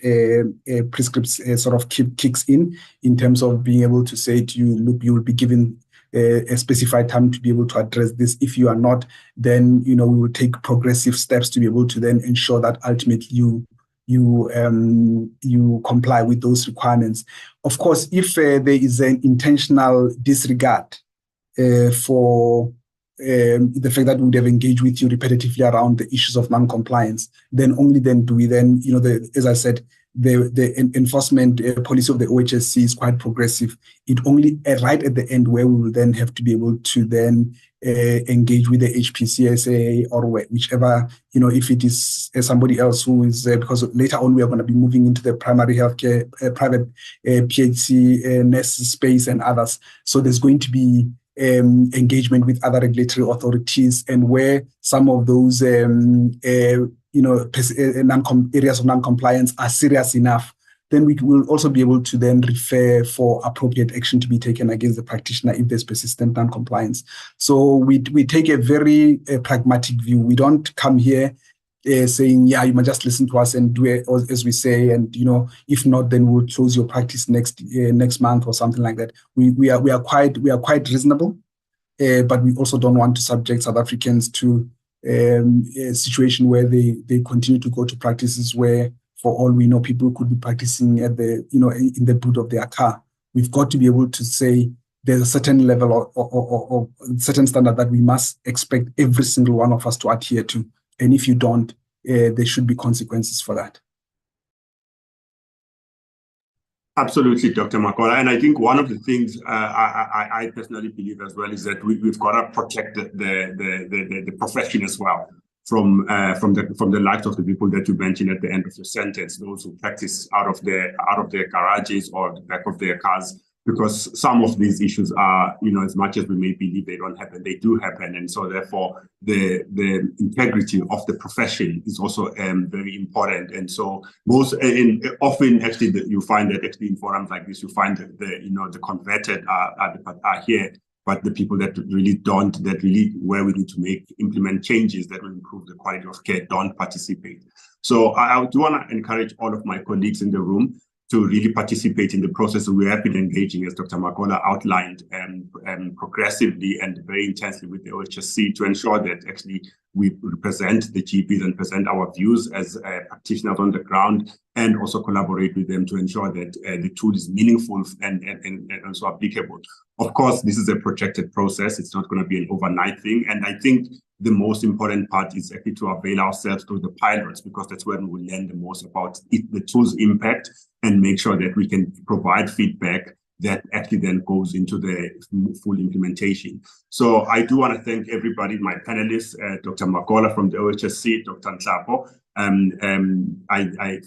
prescripts sort of kicks in terms of being able to say to you, look, you will be given a specified time to be able to address this. If you are not, then we will take progressive steps to be able to then ensure that ultimately you comply with those requirements. Of course, if there is an intentional disregard for the fact that we would have engaged with you repetitively around the issues of non-compliance, then only then do we then, as I said, the enforcement policy of the OHSC is quite progressive. It only right at the end where we will then have to be able to then engage with the HPCSA or whichever, if it is somebody else who is, because later on we are going to be moving into the primary healthcare, private PHC, nurse space and others. So there's going to be engagement with other regulatory authorities, and where some of those areas of non-compliance are serious enough, then we will also be able to then refer for appropriate action to be taken against the practitioner if there's persistent non-compliance. So we take a very pragmatic view. We don't come here saying, yeah, you must just listen to us and do it as we say, and if not, then we'll close your practice next month or something like that. We are quite reasonable, but we also don't want to subject South Africans to a situation where they continue to go to practices where, for all we know, people could be practicing at the in the boot of their car. We've got to be able to say there's a certain level or certain standard that we must expect every single one of us to adhere to. And if you don't, there should be consequences for that. Absolutely, Dr. Maka. And I think one of the things I personally believe as well is that we've got to protect the profession as well from the likes of the people that you mentioned at the end of your sentence, those who practice out of their garages or the back of their cars, because some of these issues are, as much as we may believe they don't happen, they do happen. And so therefore the integrity of the profession is also very important. And so often actually you find that actually in forums like this, you find that the converted are here, but the people that really don't, where we need to implement changes that will improve the quality of care, don't participate. So I do want to encourage all of my colleagues in the room to really participate in the process. We have been engaging, as Dr. Makola outlined, progressively and very intensely with the OHSC to ensure that actually we represent the GPs and present our views as practitioners on the ground, and also collaborate with them to ensure that the tool is meaningful and also applicable. Of course, this is a projected process. It's not going to be an overnight thing. And I think the most important part is actually to avail ourselves through the pilots, because that's where we will learn the most about the tool's impact and make sure that we can provide feedback that actually then goes into the full implementation. So I do want to thank everybody, my panelists, Dr. Makola from the OHSC, Dr. Nhlapo, I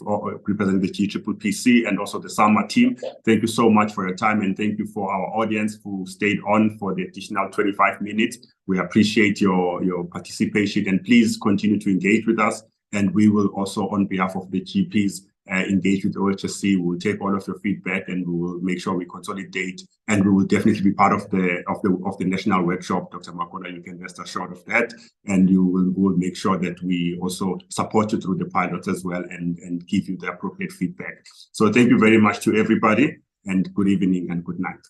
represent the GPPC and also the SAMA team. Thank you so much for your time, and thank you for our audience who stayed on for the additional 25 minutes. We appreciate your participation, and please continue to engage with us. And we will also, on behalf of the GPs, engage with OHSC. We'll take all of your feedback and we will make sure we consolidate, and we will definitely be part of the national workshop. Dr. Makola, you can rest assured of that, and we'll make sure that we also support you through the pilots as well and give you the appropriate feedback. So thank you very much to everybody, and good evening and good night.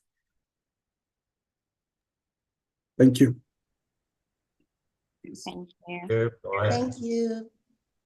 Thank you. Thank you. Goodbye. Thank you.